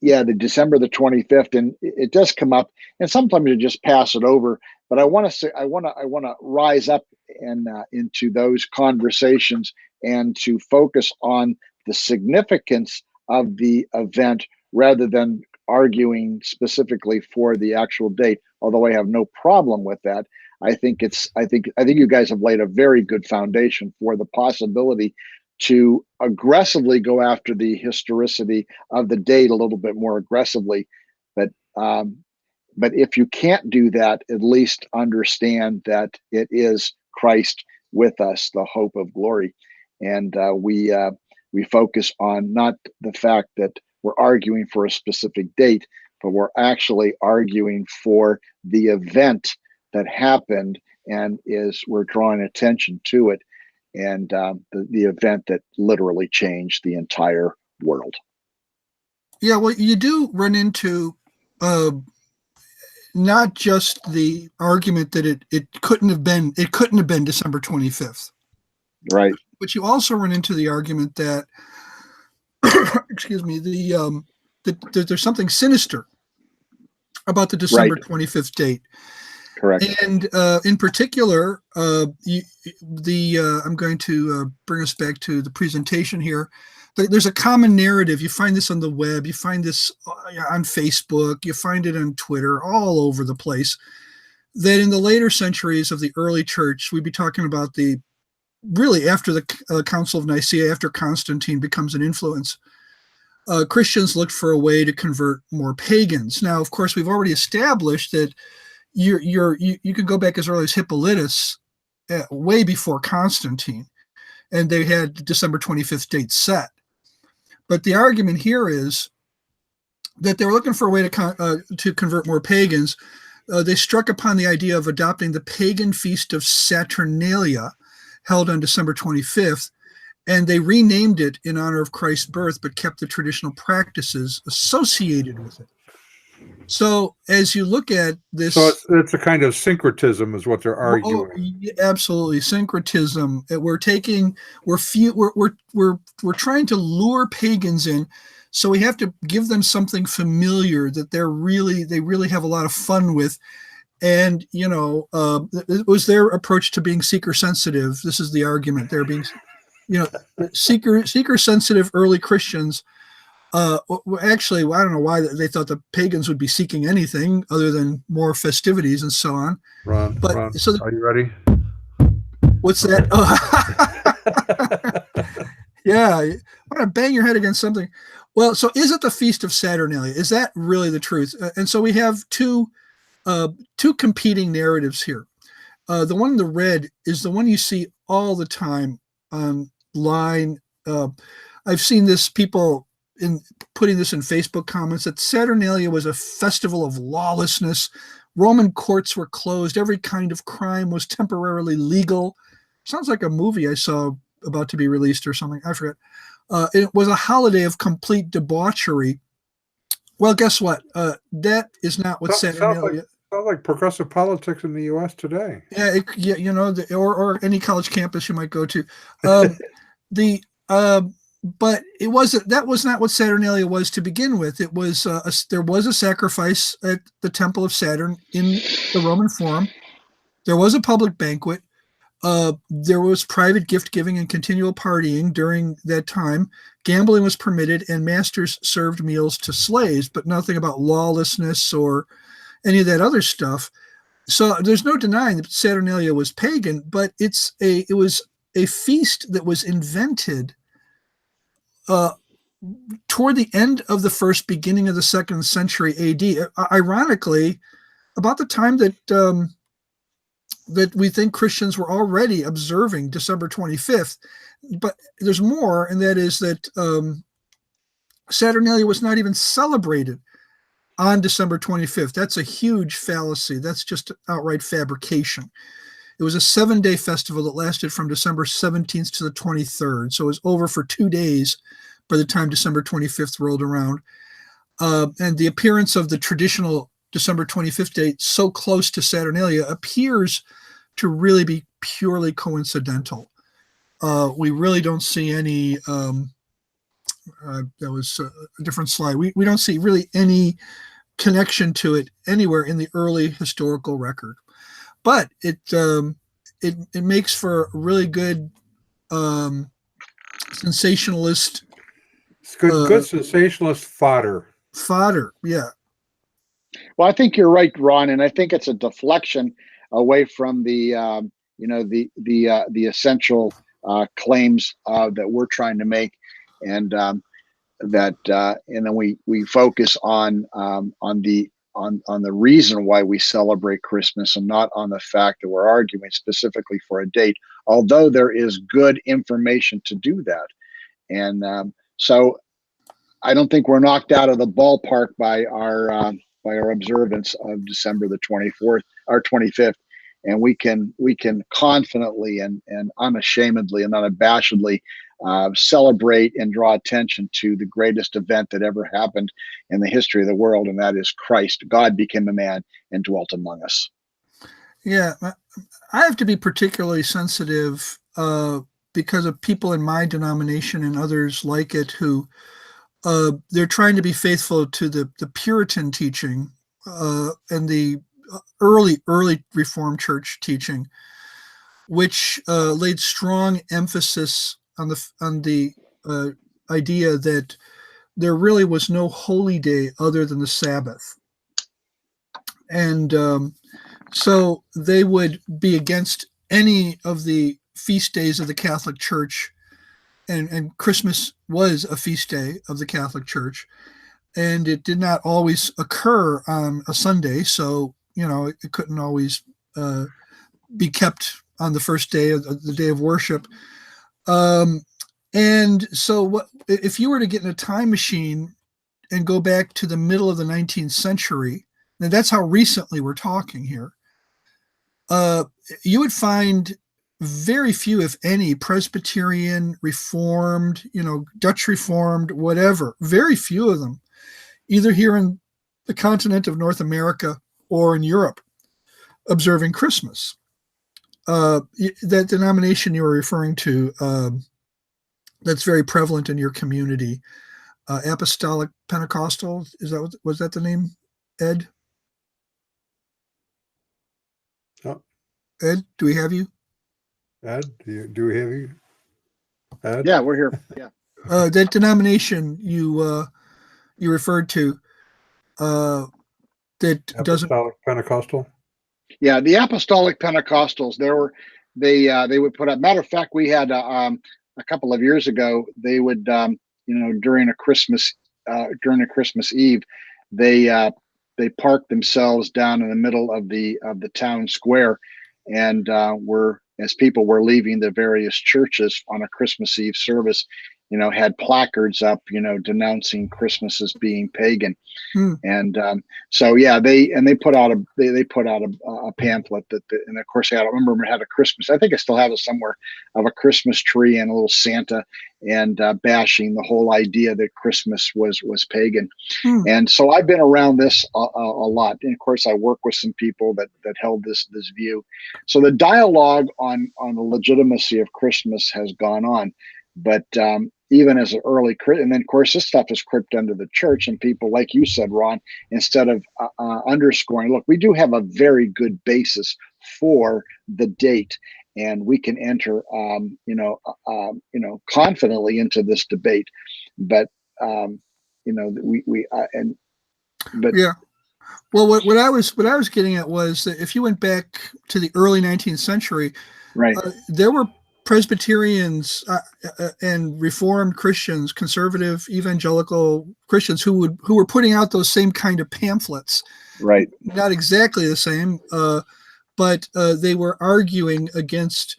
yeah, the December the 25th, and it does come up, and sometimes you just pass it over. But I want to rise up and into those conversations and to focus on the significance of the event rather than arguing specifically for the actual date. Although I have no problem with that, I think you guys have laid a very good foundation for the possibility to aggressively go after the historicity of the date a little bit more aggressively. But if you can't do that, at least understand that it is Christ with us, the hope of glory. And we focus on not the fact that we're arguing for a specific date, but we're actually arguing for the event that happened, and we're drawing attention to it. And the event that literally changed the entire world. Yeah, well, you do run into not just the argument that it couldn't have been December 25th, right? But you also run into the argument that, excuse me, that there's something sinister about the December 25th date. Correct. And in particular, I'm going to bring us back to the presentation here. There's a common narrative. You find this on the web. You find this on Facebook. You find it on Twitter, all over the place, that in the later centuries of the early church, we'd be talking about really after the Council of Nicaea, after Constantine becomes an influence, Christians looked for a way to convert more pagans. Now, of course, we've already established that you could go back as early as Hippolytus, way before Constantine, and they had December 25th date set. But the argument here is that they were looking for a way to convert more pagans. They struck upon the idea of adopting the pagan feast of Saturnalia, held on December 25th, and they renamed it in honor of Christ's birth, but kept the traditional practices associated with it. So as you look at this, so it's a kind of syncretism, is what they're arguing. Absolutely, syncretism. We're trying to lure pagans in, so we have to give them something familiar that they really have a lot of fun with. And it was their approach to being seeker sensitive. This is the argument. They're being, seeker sensitive early Christians. Actually, I don't know why they thought the pagans would be seeking anything other than more festivities and so on. Ron, so are you ready? What's that? Yeah, I want to bang your head against something. Well, so is it the Feast of Saturnalia? Is that really the truth? And so we have two competing narratives here. The one in the red is the one you see all the time online. I've seen this, people in putting this in Facebook comments, that Saturnalia was a festival of lawlessness. Roman courts were closed. Every kind of crime was temporarily legal. Sounds like a movie I saw about to be released or something. I forget. It was a holiday of complete debauchery. Well, guess what? That is not what Saturnalia. Sounds like progressive politics in the U.S. today. Yeah, or any college campus you might go to. But that was not what Saturnalia was to begin with. It was there was a sacrifice at the Temple of Saturn in the Roman Forum. There was a public banquet. There was private gift giving and continual partying during that time. Gambling was permitted, and masters served meals to slaves, but nothing about lawlessness or any of that other stuff. So there's no denying that Saturnalia was pagan, but it was a feast that was invented toward the end of the first, beginning of the 2nd century AD. Ironically, about the time that that we think Christians were already observing December 25th. But there's more, and that is that Saturnalia was not even celebrated on December 25th. That's a huge fallacy. That's just outright fabrication. It was a 7-day festival that lasted from December 17th to the 23rd. So it was over for 2 days by the time December 25th rolled around. And the appearance of the traditional December 25th date so close to Saturnalia appears to really be purely coincidental. We really don't see any, that was a different slide. We don't see really any connection to it anywhere in the early historical record. But it makes for really good sensationalist. It's good sensationalist fodder. Fodder, yeah. Well, I think you're right, Ron, and I think it's a deflection away from the the essential claims that we're trying to make, and and then we focus on the reason why we celebrate Christmas, and not on the fact that we're arguing specifically for a date. Although there is good information to do that, and so I don't think we're knocked out of the ballpark by our observance of December the 24th or 25th, and we can confidently and unashamedly and unabashedly celebrate and draw attention to the greatest event that ever happened in the history of the world, and that is Christ. God became a man and dwelt among us. Yeah, I have to be particularly sensitive because of people in my denomination and others like it who they're trying to be faithful to the Puritan teaching and the early Reformed Church teaching, which laid strong emphasis on the idea that there really was no holy day other than the Sabbath, and so they would be against any of the feast days of the Catholic Church. And Christmas was a feast day of the Catholic Church, and it did not always occur on a Sunday, so it couldn't always be kept on the first day of the day of worship. And so, if you were to get in a time machine and go back to the middle of the 19th century, and that's how recently we're talking here, you would find very few, if any, Presbyterian, Reformed, Dutch Reformed, whatever, very few of them, either here in the continent of North America or in Europe, observing Christmas. That denomination you were referring to, that's very prevalent in your community, Apostolic Pentecostal, was that the name, Ed? Oh. Ed, do we have you? Ed, do we have you? Ed? Yeah, we're here. Yeah. That denomination you referred to, that doesn't. Apostolic Pentecostal. Yeah, the Apostolic Pentecostals. They would put up. Matter of fact, we had a couple of years ago. They would during a Christmas Eve, they parked themselves down in the middle of the town square, and as people were leaving the various churches on a Christmas Eve service, had placards up, denouncing Christmas as being pagan. And so yeah, they put out a pamphlet and of course I remember it had a Christmas. I think I still have it somewhere, of a Christmas tree and a little Santa, and bashing the whole idea that Christmas was pagan. And so I've been around this a lot, and of course I work with some people that held this view. So the dialogue on the legitimacy of Christmas has gone on, but even as an early and then of course this stuff is crept under the church, and people, like you said, Ron, instead of underscoring, look, we do have a very good basis for the date, and we can enter confidently into this debate, but yeah. Well, what I was getting at was that if you went back to the early 19th century, right, there were Presbyterians and Reformed Christians, conservative evangelical Christians who were putting out those same kind of pamphlets. Right. Not exactly the same, but they were arguing against.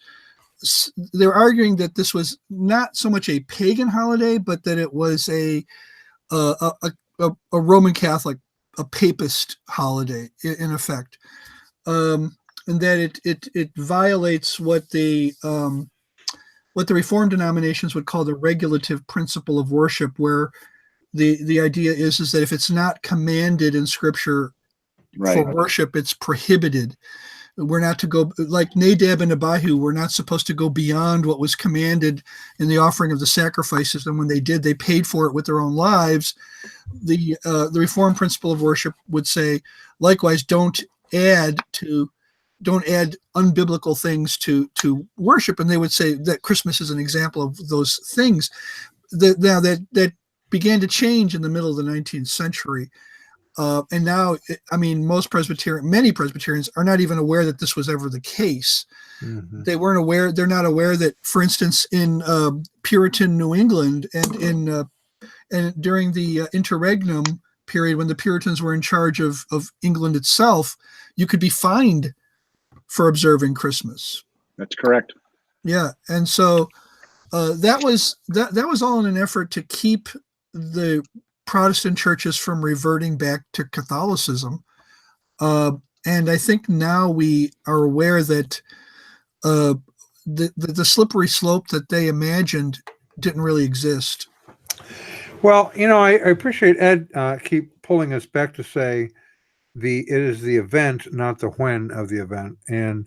They were arguing that this was not so much a pagan holiday, but that it was a Roman Catholic, a papist holiday in effect, and that it violates what the Reformed denominations would call the regulative principle of worship, where the idea is that if it's not commanded in Scripture for worship, it's prohibited. We're not to go, like Nadab and Abihu, we're not supposed to go beyond what was commanded in the offering of the sacrifices. And when they did, they paid for it with their own lives. The Reformed principle of worship would say, likewise, don't add unbiblical things to worship. And they would say that Christmas is an example of those things. Now that began to change in the middle of the 19th century. And now, I mean, many Presbyterians are not even aware that this was ever the case. Mm-hmm. They're not aware that, for instance, in Puritan New England and during the interregnum period, when the Puritans were in charge of England itself, you could be fined for observing Christmas. That's correct. Yeah. And so that was all in an effort to keep the Protestant churches from reverting back to Catholicism. And I think now we are aware that the slippery slope that they imagined didn't really exist. Well, I appreciate Ed keep pulling us back to say it is the event, not the when of the event. And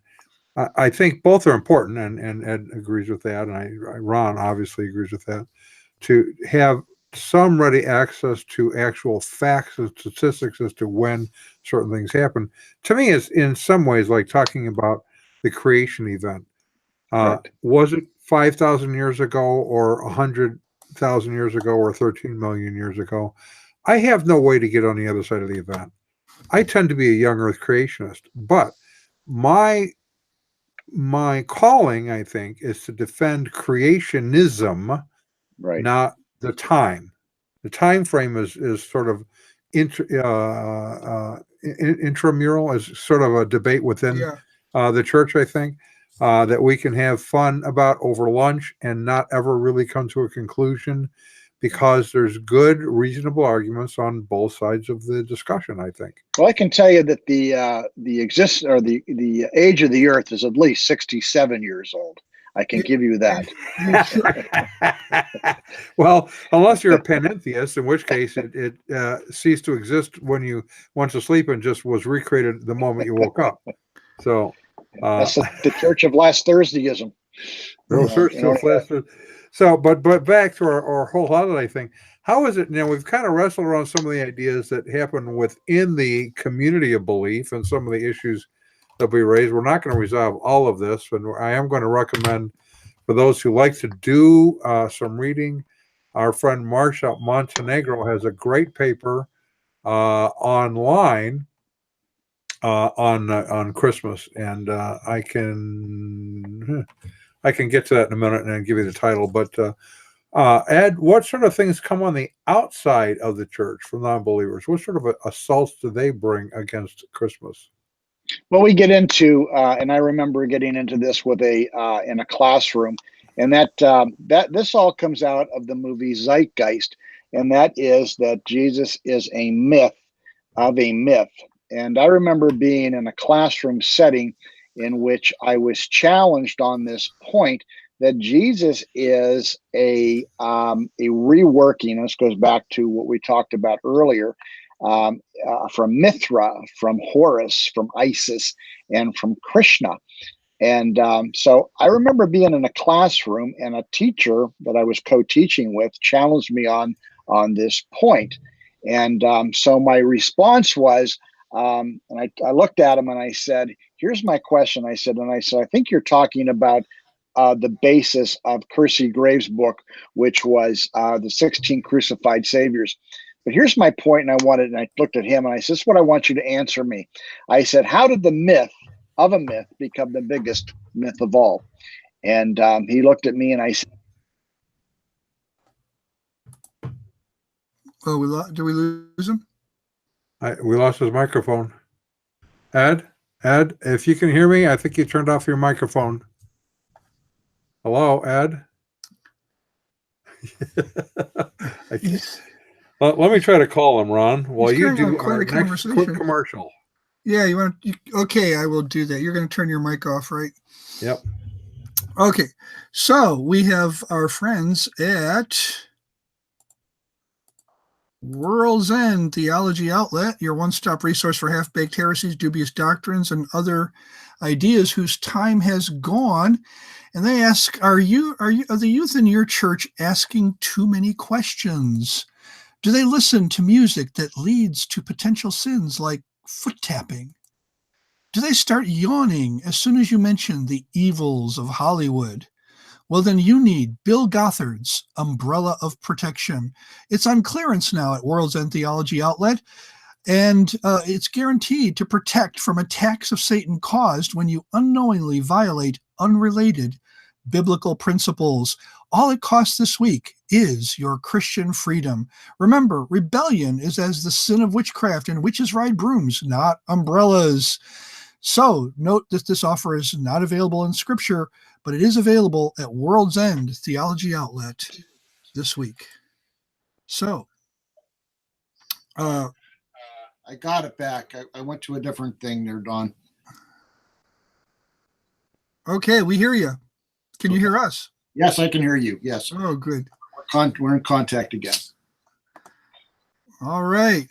I think both are important, and Ed agrees with that, and Ron obviously agrees with that, to have some ready access to actual facts and statistics as to when certain things happen. To me, is in some ways like talking about the creation event. Right. Was it 5,000 years ago, or 100,000 years ago, or 13 million years ago? I have no way to get on the other side of the event. I tend to be a young Earth creationist, but my calling, I think, is to defend creationism, right, not the time. The time frame is sort of intramural, is sort of a debate within the church, I think, that we can have fun about over lunch and not ever really come to a conclusion, because there's good, reasonable arguments on both sides of the discussion, I think. Well, I can tell you that the age of the Earth is at least 67 years old. I can give you that. Well, unless you're a panentheist, in which case it ceased to exist when you went to sleep and just was recreated the moment you woke up. So that's the Church of Last Thursdayism. So, but back to our whole holiday thing. How is it now? We've kind of wrestled around some of the ideas that happen within the community of belief and some of the issues that we raised. We're not going to resolve all of this, but I am going to recommend, for those who like to do some reading, our friend Marcia Montenegro has a great paper online on Christmas, and I can get to that in a minute and give you the title. But Ed, what sort of things come on the outside of the church from non-believers? What sort of assaults do they bring against Christmas? Well, we get into, and I remember getting into this with in a classroom, and that this all comes out of the movie Zeitgeist, and that is that Jesus is a myth of a myth. And I remember being in a classroom setting in which I was challenged on this point, that Jesus is a reworking. This goes back to what we talked about earlier, from Mithra, from Horus, from Isis, and from Krishna. And so I remember being in a classroom, and a teacher that I was co-teaching with challenged me on this point. And so my response was, and I looked at him and I said, here's my question. I said, I think you're talking about the basis of Kersey Graves' book, which was the 16 Crucified Saviors. But here's my point, and I looked at him and I said, this is what I want you to answer me. I said, how did the myth of a myth become the biggest myth of all? And he looked at me and I said, oh, did we lose him? We lost his microphone. Ed? Ed, if you can hear me, I think you turned off your microphone. Hello, Ed. I can't. Let me try to call him, Ron, while you carrying on do quite our a next quick conversation. commercial. Yeah, you want to? Okay, I will do that. You're going to turn your mic off, right? Yep. Okay, so we have our friends at World's End Theology Outlet, your one-stop resource for half-baked heresies, dubious doctrines, and other ideas whose time has gone. And they ask, are the youth in your church asking too many questions? Do they listen to music that leads to potential sins like foot tapping? Do they start yawning as soon as you mention the evils of Hollywood? Well, then you need Bill Gothard's Umbrella of Protection. It's on clearance now at World's End Theology Outlet, and it's guaranteed to protect from attacks of Satan caused when you unknowingly violate unrelated biblical principles. All it costs this week is your Christian freedom. Remember, rebellion is as the sin of witchcraft, and witches ride brooms, not umbrellas. So note that this offer is not available in Scripture, but it is available at World's End Theology Outlet this week. So, I got it back. I went to a different thing there, Don. okay, we hear you. Can you hear us? Yes, I can hear you. Yes. Oh, good. We're in contact again. All right.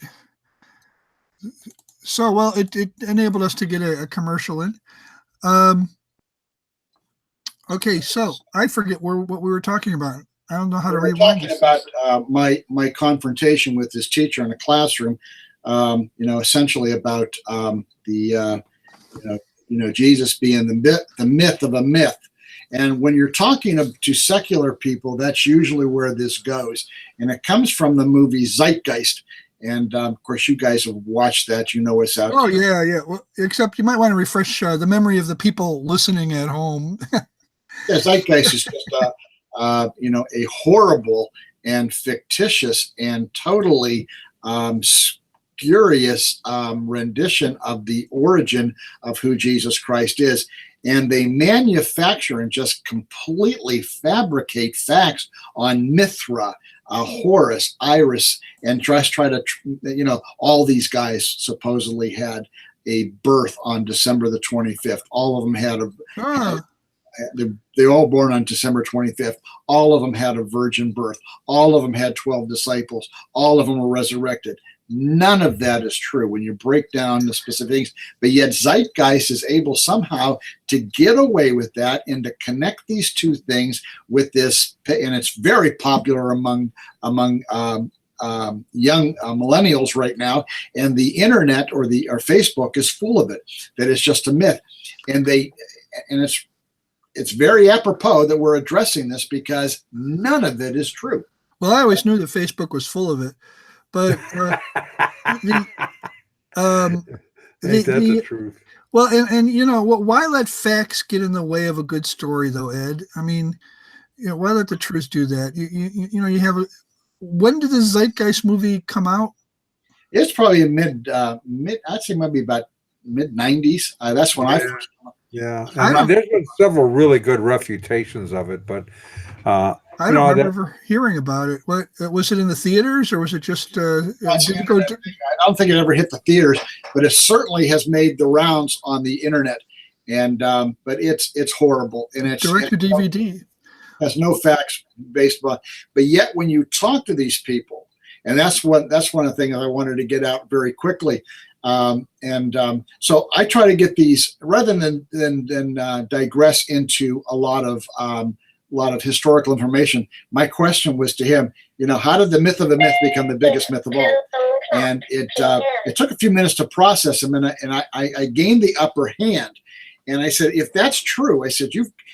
So, well, it enabled us to get a commercial in. Okay, so I forget what we were talking about. I don't know how to rewind talking this. about my confrontation with this teacher in the classroom. Essentially about Jesus being the myth of a myth. And when you're talking to secular people, that's usually where this goes. And it comes from the movie Zeitgeist. And of course, you guys have watched that. You know it's out. Oh, yeah, yeah. Well, except you might want to refresh the memory of the people listening at home. Yeah, Zeitgeist is just a horrible and fictitious and totally spurious rendition of the origin of who Jesus Christ is. And they manufacture and just completely fabricate facts on Mithra, Horus, Iris, and try to, all these guys supposedly had a birth on December the 25th. All of them had they all born on December 25th. All of them had a virgin birth. All of them had 12 disciples. All of them were resurrected. None of that is true when you break down the specific things. But yet Zeitgeist is able somehow to get away with that and to connect these two things with this. And it's very popular among young millennials right now. And the internet or Facebook is full of it. That it's just a myth. And it's very apropos that we're addressing this because none of it is true. Well, I always knew that Facebook was full of it, but the truth. Well, and why let facts get in the way of a good story, though, Ed? I mean, why let the truth do that? You have when did the Zeitgeist movie come out? It's probably a mid. I'd say maybe about mid '90s. That's when I first. Yeah, and there's been several really good refutations of it, but I don't remember ever hearing about it. What was it in the theaters, or was it just? Did it go? I don't think it ever hit the theaters, but it certainly has made the rounds on the internet. And but it's horrible, and it's direct to DVD. Has no facts based on. But yet, when you talk to these people, and that's one of the things I wanted to get out very quickly. So I try to get these rather than digress into a lot of historical information. My question was to him, how did the myth of the myth become the biggest myth of all? And it took a few minutes to process him, and I gained the upper hand. And I said, if that's true, I said,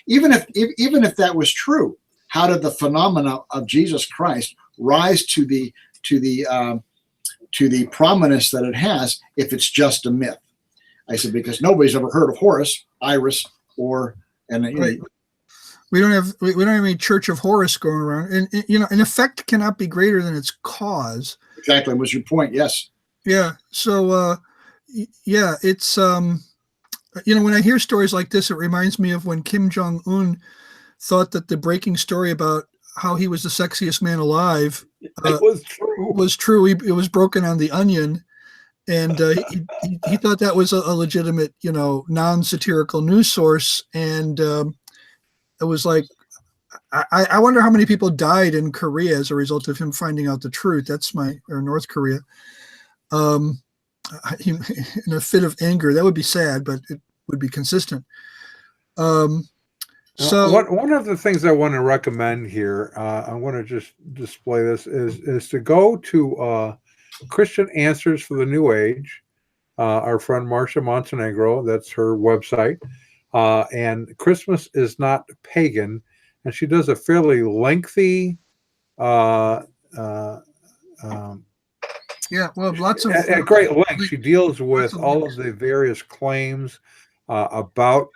even if that was true, how did the phenomena of Jesus Christ rise to the prominence that it has if it's just a myth? I said, because nobody's ever heard of Horus, Iris, right. We don't have any Church of Horus going around, and an effect cannot be greater than its cause. Exactly, was your point? Yes. Yeah. So, it's when I hear stories like this, it reminds me of when Kim Jong-un thought that the breaking story about how he was the sexiest man alive It was true. was true. It was broken on The Onion, and he thought that was a legitimate, non-satirical news source. And it was like, I wonder how many people died in Korea as a result of him finding out the truth. Or North Korea. In a fit of anger. That would be sad, but it would be consistent. So one of the things I want to recommend here, I want to just display this, is to go to Christian Answers for the New Age. Our friend Marcia Montenegro, that's her website. And Christmas is Not Pagan. And she does a fairly lengthy lots of at great length. She deals with all of the various claims about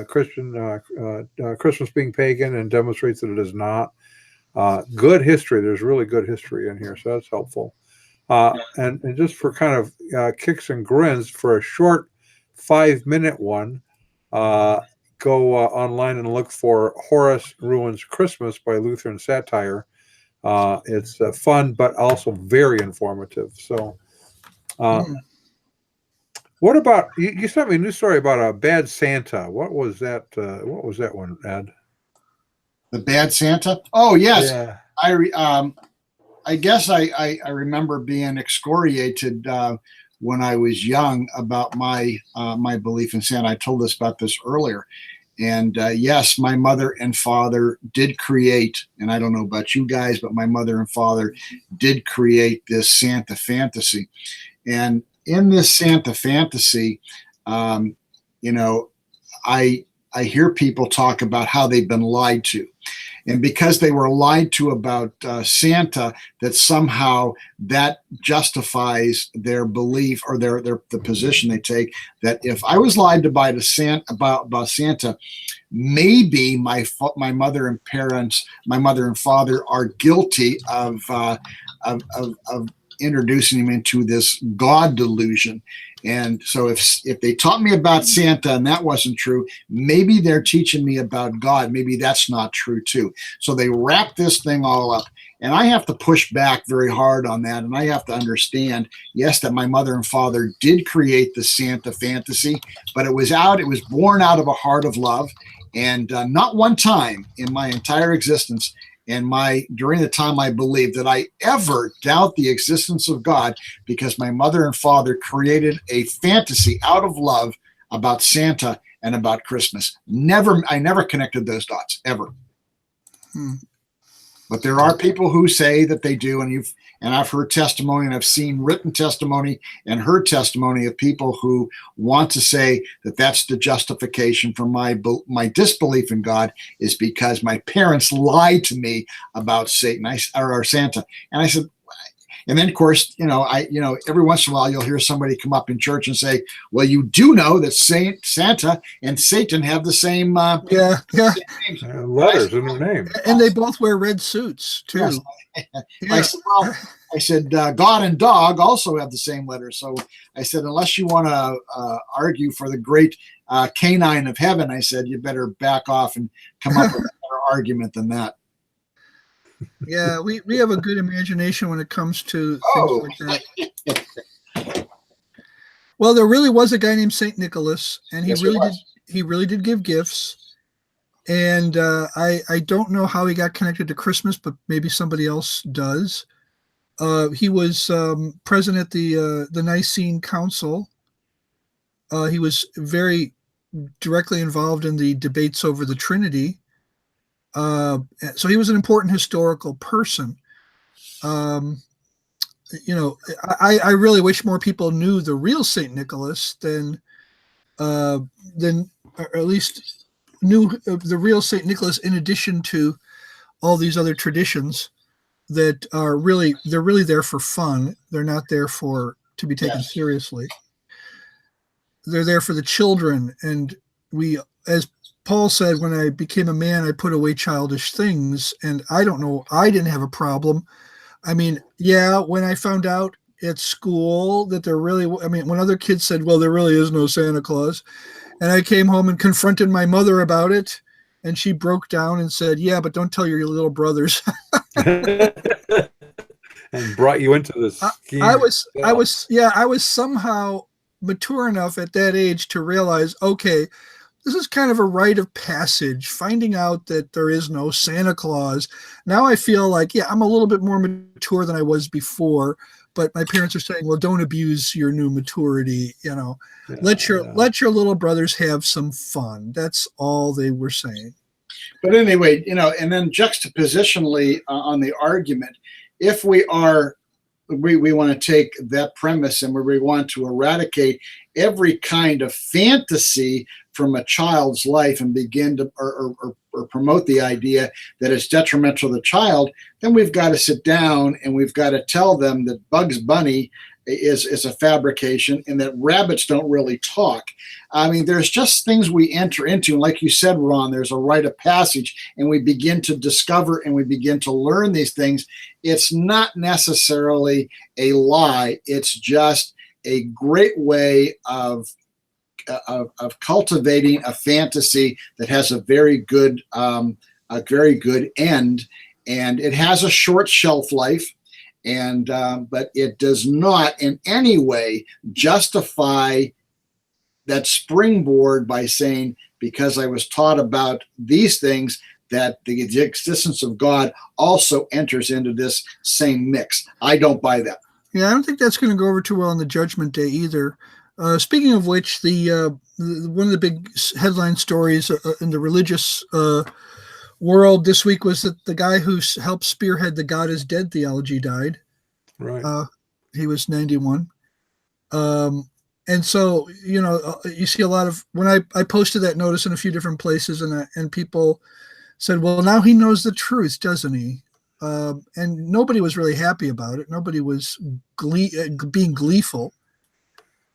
Christmas being pagan, and demonstrates that it is not. Good history. There's really good history in here, so that's helpful. And just for kind of kicks and grins, for a short 5-minute one, go online and look for Horace Ruins Christmas by Lutheran Satire. It's fun, but also very informative. So, what about you sent me a news story about a bad Santa? What was that? What was that one, Ed? The bad Santa? Oh, yes. Yeah. I guess I remember being excoriated when I was young about my belief in Santa. I told us about this earlier. And yes, my mother and father did create, and I don't know about you guys, but my mother and father did create this Santa fantasy. And in this Santa fantasy, I hear people talk about how they've been lied to. And because they were lied to about Santa, that somehow that justifies their belief, or the position they take, that if I was lied to by about Santa, maybe my mother and father are guilty of introducing him into this God delusion. And so if they taught me about Santa and that wasn't true, maybe they're teaching me about God. Maybe that's not true too. So they wrap this thing all up. And I have to push back very hard on that. And I have to understand, yes, that my mother and father did create the Santa fantasy, but it was born out of a heart of love. And not one time in my entire existence and during the time I believed that I ever doubt the existence of God, because my mother and father created a fantasy out of love about Santa and about Christmas. I never connected those dots, ever. But there are people who say that they do, and I've heard testimony, and I've seen written testimony and heard testimony of people who want to say that that's the justification for my disbelief in God, is because my parents lied to me about Satan or Santa. And I said, and then of course, every once in a while you'll hear somebody come up in church and say, well, you do know that Santa and Satan have the same letters in their name, and they both wear red suits too. Yes. I said God and dog also have the same letters. So I said, unless you want to argue for the great canine of heaven, I said, you better back off and come up with a better argument than that. Yeah, we have a good imagination when it comes to things like that. Well, there really was a guy named Saint Nicholas, and he really did give gifts. And I don't know how he got connected to Christmas, but maybe somebody else does. He was present at the Nicene Council. He was very directly involved in the debates over the Trinity. So he was an important historical person. I really wish more people knew the real Saint Nicholas than or at least knew the real Saint Nicholas, in addition to all these other traditions that are really there for fun. They're not there to be taken seriously. They're there for the children. And as Paul said, when I became a man, I put away childish things. And I don't know, I didn't have a problem. I mean, when I found out at school that when other kids said, well, there really is no Santa Claus. And I came home and confronted my mother about it, and she broke down and said, "Yeah, but don't tell your little brothers." And brought you into this scheme. I was somehow mature enough at that age to realize, okay, this is kind of a rite of passage, finding out that there is no Santa Claus. Now I feel like, yeah, I'm a little bit more mature than I was before, but my parents are saying, well, don't abuse your new maturity, let your little brothers have some fun. That's all they were saying. But anyway, and then juxtapositionally on the argument, if we want to take that premise and we want to eradicate every kind of fantasy from a child's life and begin to or promote the idea that it's detrimental to the child, then we've got to sit down and we've got to tell them that Bugs Bunny is a fabrication and that rabbits don't really talk. I mean, there's just things we enter into. And like you said, Ron, there's a rite of passage, and we begin to discover and we begin to learn these things. It's not necessarily a lie. It's just a great way of cultivating a fantasy that has a very good end, and it has a short shelf life. And but it does not in any way justify that springboard by saying, because I was taught about these things, that the existence of God also enters into this same mix. I don't buy that. Yeah, I don't think that's going to go over too well on the Judgment Day either. Speaking of which, one of the big headline stories in the religious world this week was that the guy who helped spearhead the God is dead theology died. Right. He was 91. And so, you see a lot of, when I posted that notice in a few different places, and people said, well, now he knows the truth, doesn't he? And nobody was really happy about it. Nobody was being gleeful.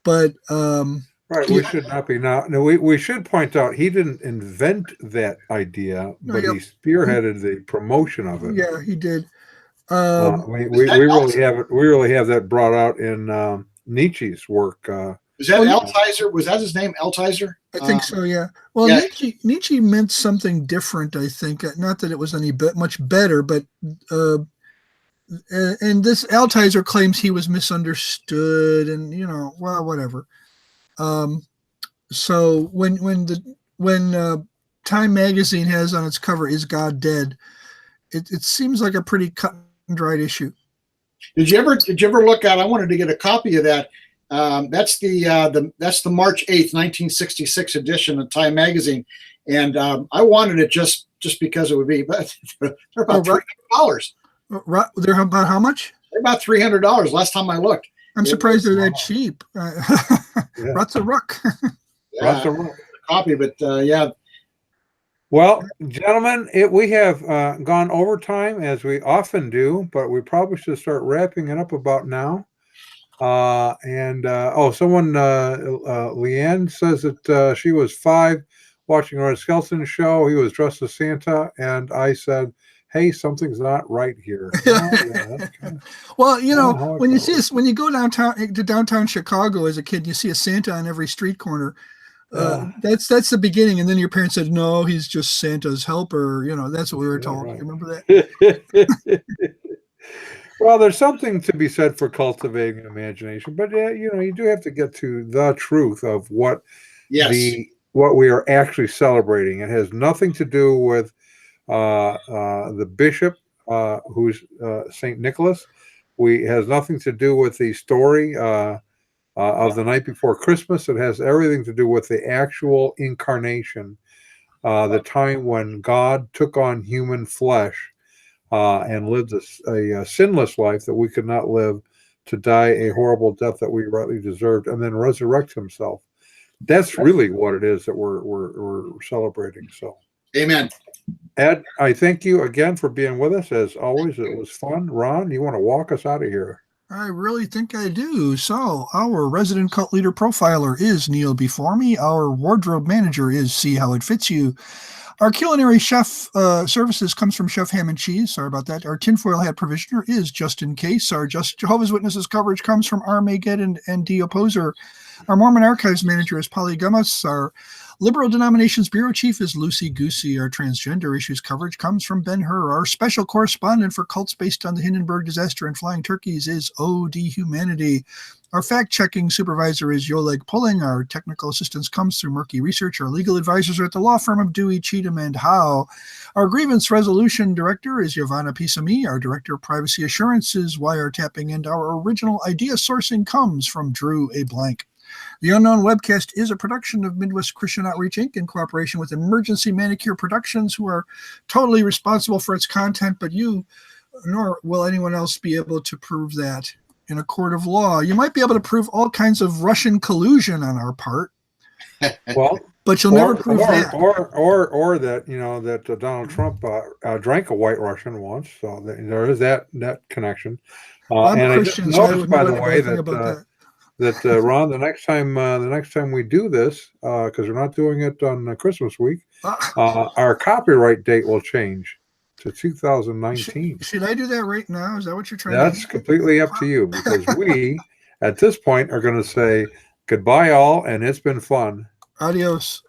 But right, we should not be now. No, we should point out he didn't invent that idea, but he spearheaded the promotion of it. Yeah, he did. We really have that brought out in Nietzsche's work. Was that Altizer? Was that his name, Altizer? I think so, yeah. Well, yeah. Nietzsche meant something different, I think. Not that it was any much better, but and this Altizer claims he was misunderstood, and whatever. So when Time magazine has on its cover "Is God Dead?" it seems like a pretty cut and dried issue. Did you ever look at? I wanted to get a copy of that. That's the March 8th, 1966 edition of Time magazine, and I wanted it just because it would be, but they're about $300. They're about how much? They're about $300 last time I looked. I'm surprised they're that cheap. Rat's a ruck. Rat's a ruck. Copy, but yeah. Well, gentlemen, we have gone over time as we often do, but we probably should start wrapping it up about now. Someone, Leanne says that she was 5 watching Red Skelton show. He was dressed as Santa, and I said, hey, something's not right here. Well, when you go downtown Chicago as a kid, you see a Santa on every street corner. That's the beginning, and then your parents said, no, he's just Santa's helper. That's what we were told. Right. Remember that? Well, there's something to be said for cultivating imagination, but you do have to get to the truth of what we are actually celebrating. It has nothing to do with the bishop, who's St. Nicholas. It has nothing to do with the story of the night before Christmas. It has everything to do with the actual incarnation, the time when God took on human flesh and lived a sinless life that we could not live, to die a horrible death that we rightly deserved, and then resurrect himself. That's really what it is that we're celebrating. So, amen. Ed, I thank you again for being with us. As always, it was fun. Ron, you want to walk us out of here? I really think I do. So, our resident cult leader profiler is Neil before me. Our wardrobe manager is See How It Fits You. Our culinary chef services comes from Chef Ham and Cheese. Sorry about that. Our tinfoil hat provisioner is Just In Case. Our Jehovah's Witnesses coverage comes from Armageddon and D Opposer. Our Mormon Archives manager is Polly Gummas. Our Liberal Denominations Bureau Chief is Lucy Goosey. Our transgender issues coverage comes from Ben Hur. Our special correspondent for cults based on the Hindenburg disaster and flying turkeys is OD Humanity. Our fact-checking supervisor is Yoleg Pulling. Our technical assistance comes through Murky Research. Our legal advisors are at the law firm of Dewey, Cheatham, and Howe. Our grievance resolution director is Giovanna Pisami. Our director of privacy assurance is Wiretapping, and our original idea sourcing comes from Drew A. Blank. The Unknown Webcast is a production of Midwest Christian Outreach, Inc. in cooperation with Emergency Manicure Productions, who are totally responsible for its content, but you, nor will anyone else be able to prove that in a court of law. You might be able to prove all kinds of Russian collusion on our part. Well, but you'll never prove that. Or that, that Donald Trump drank a White Russian once. So there is that connection. I'm and Christian, I just so I noticed, would by never the know way, anything about that. Ron, the next time we do this, because we're not doing it on Christmas week, our copyright date will change to 2019. Should I do that right now? Is that what you're trying That's to do? completely up to you, because we, at this point, are going to say goodbye, all, and it's been fun. Adios.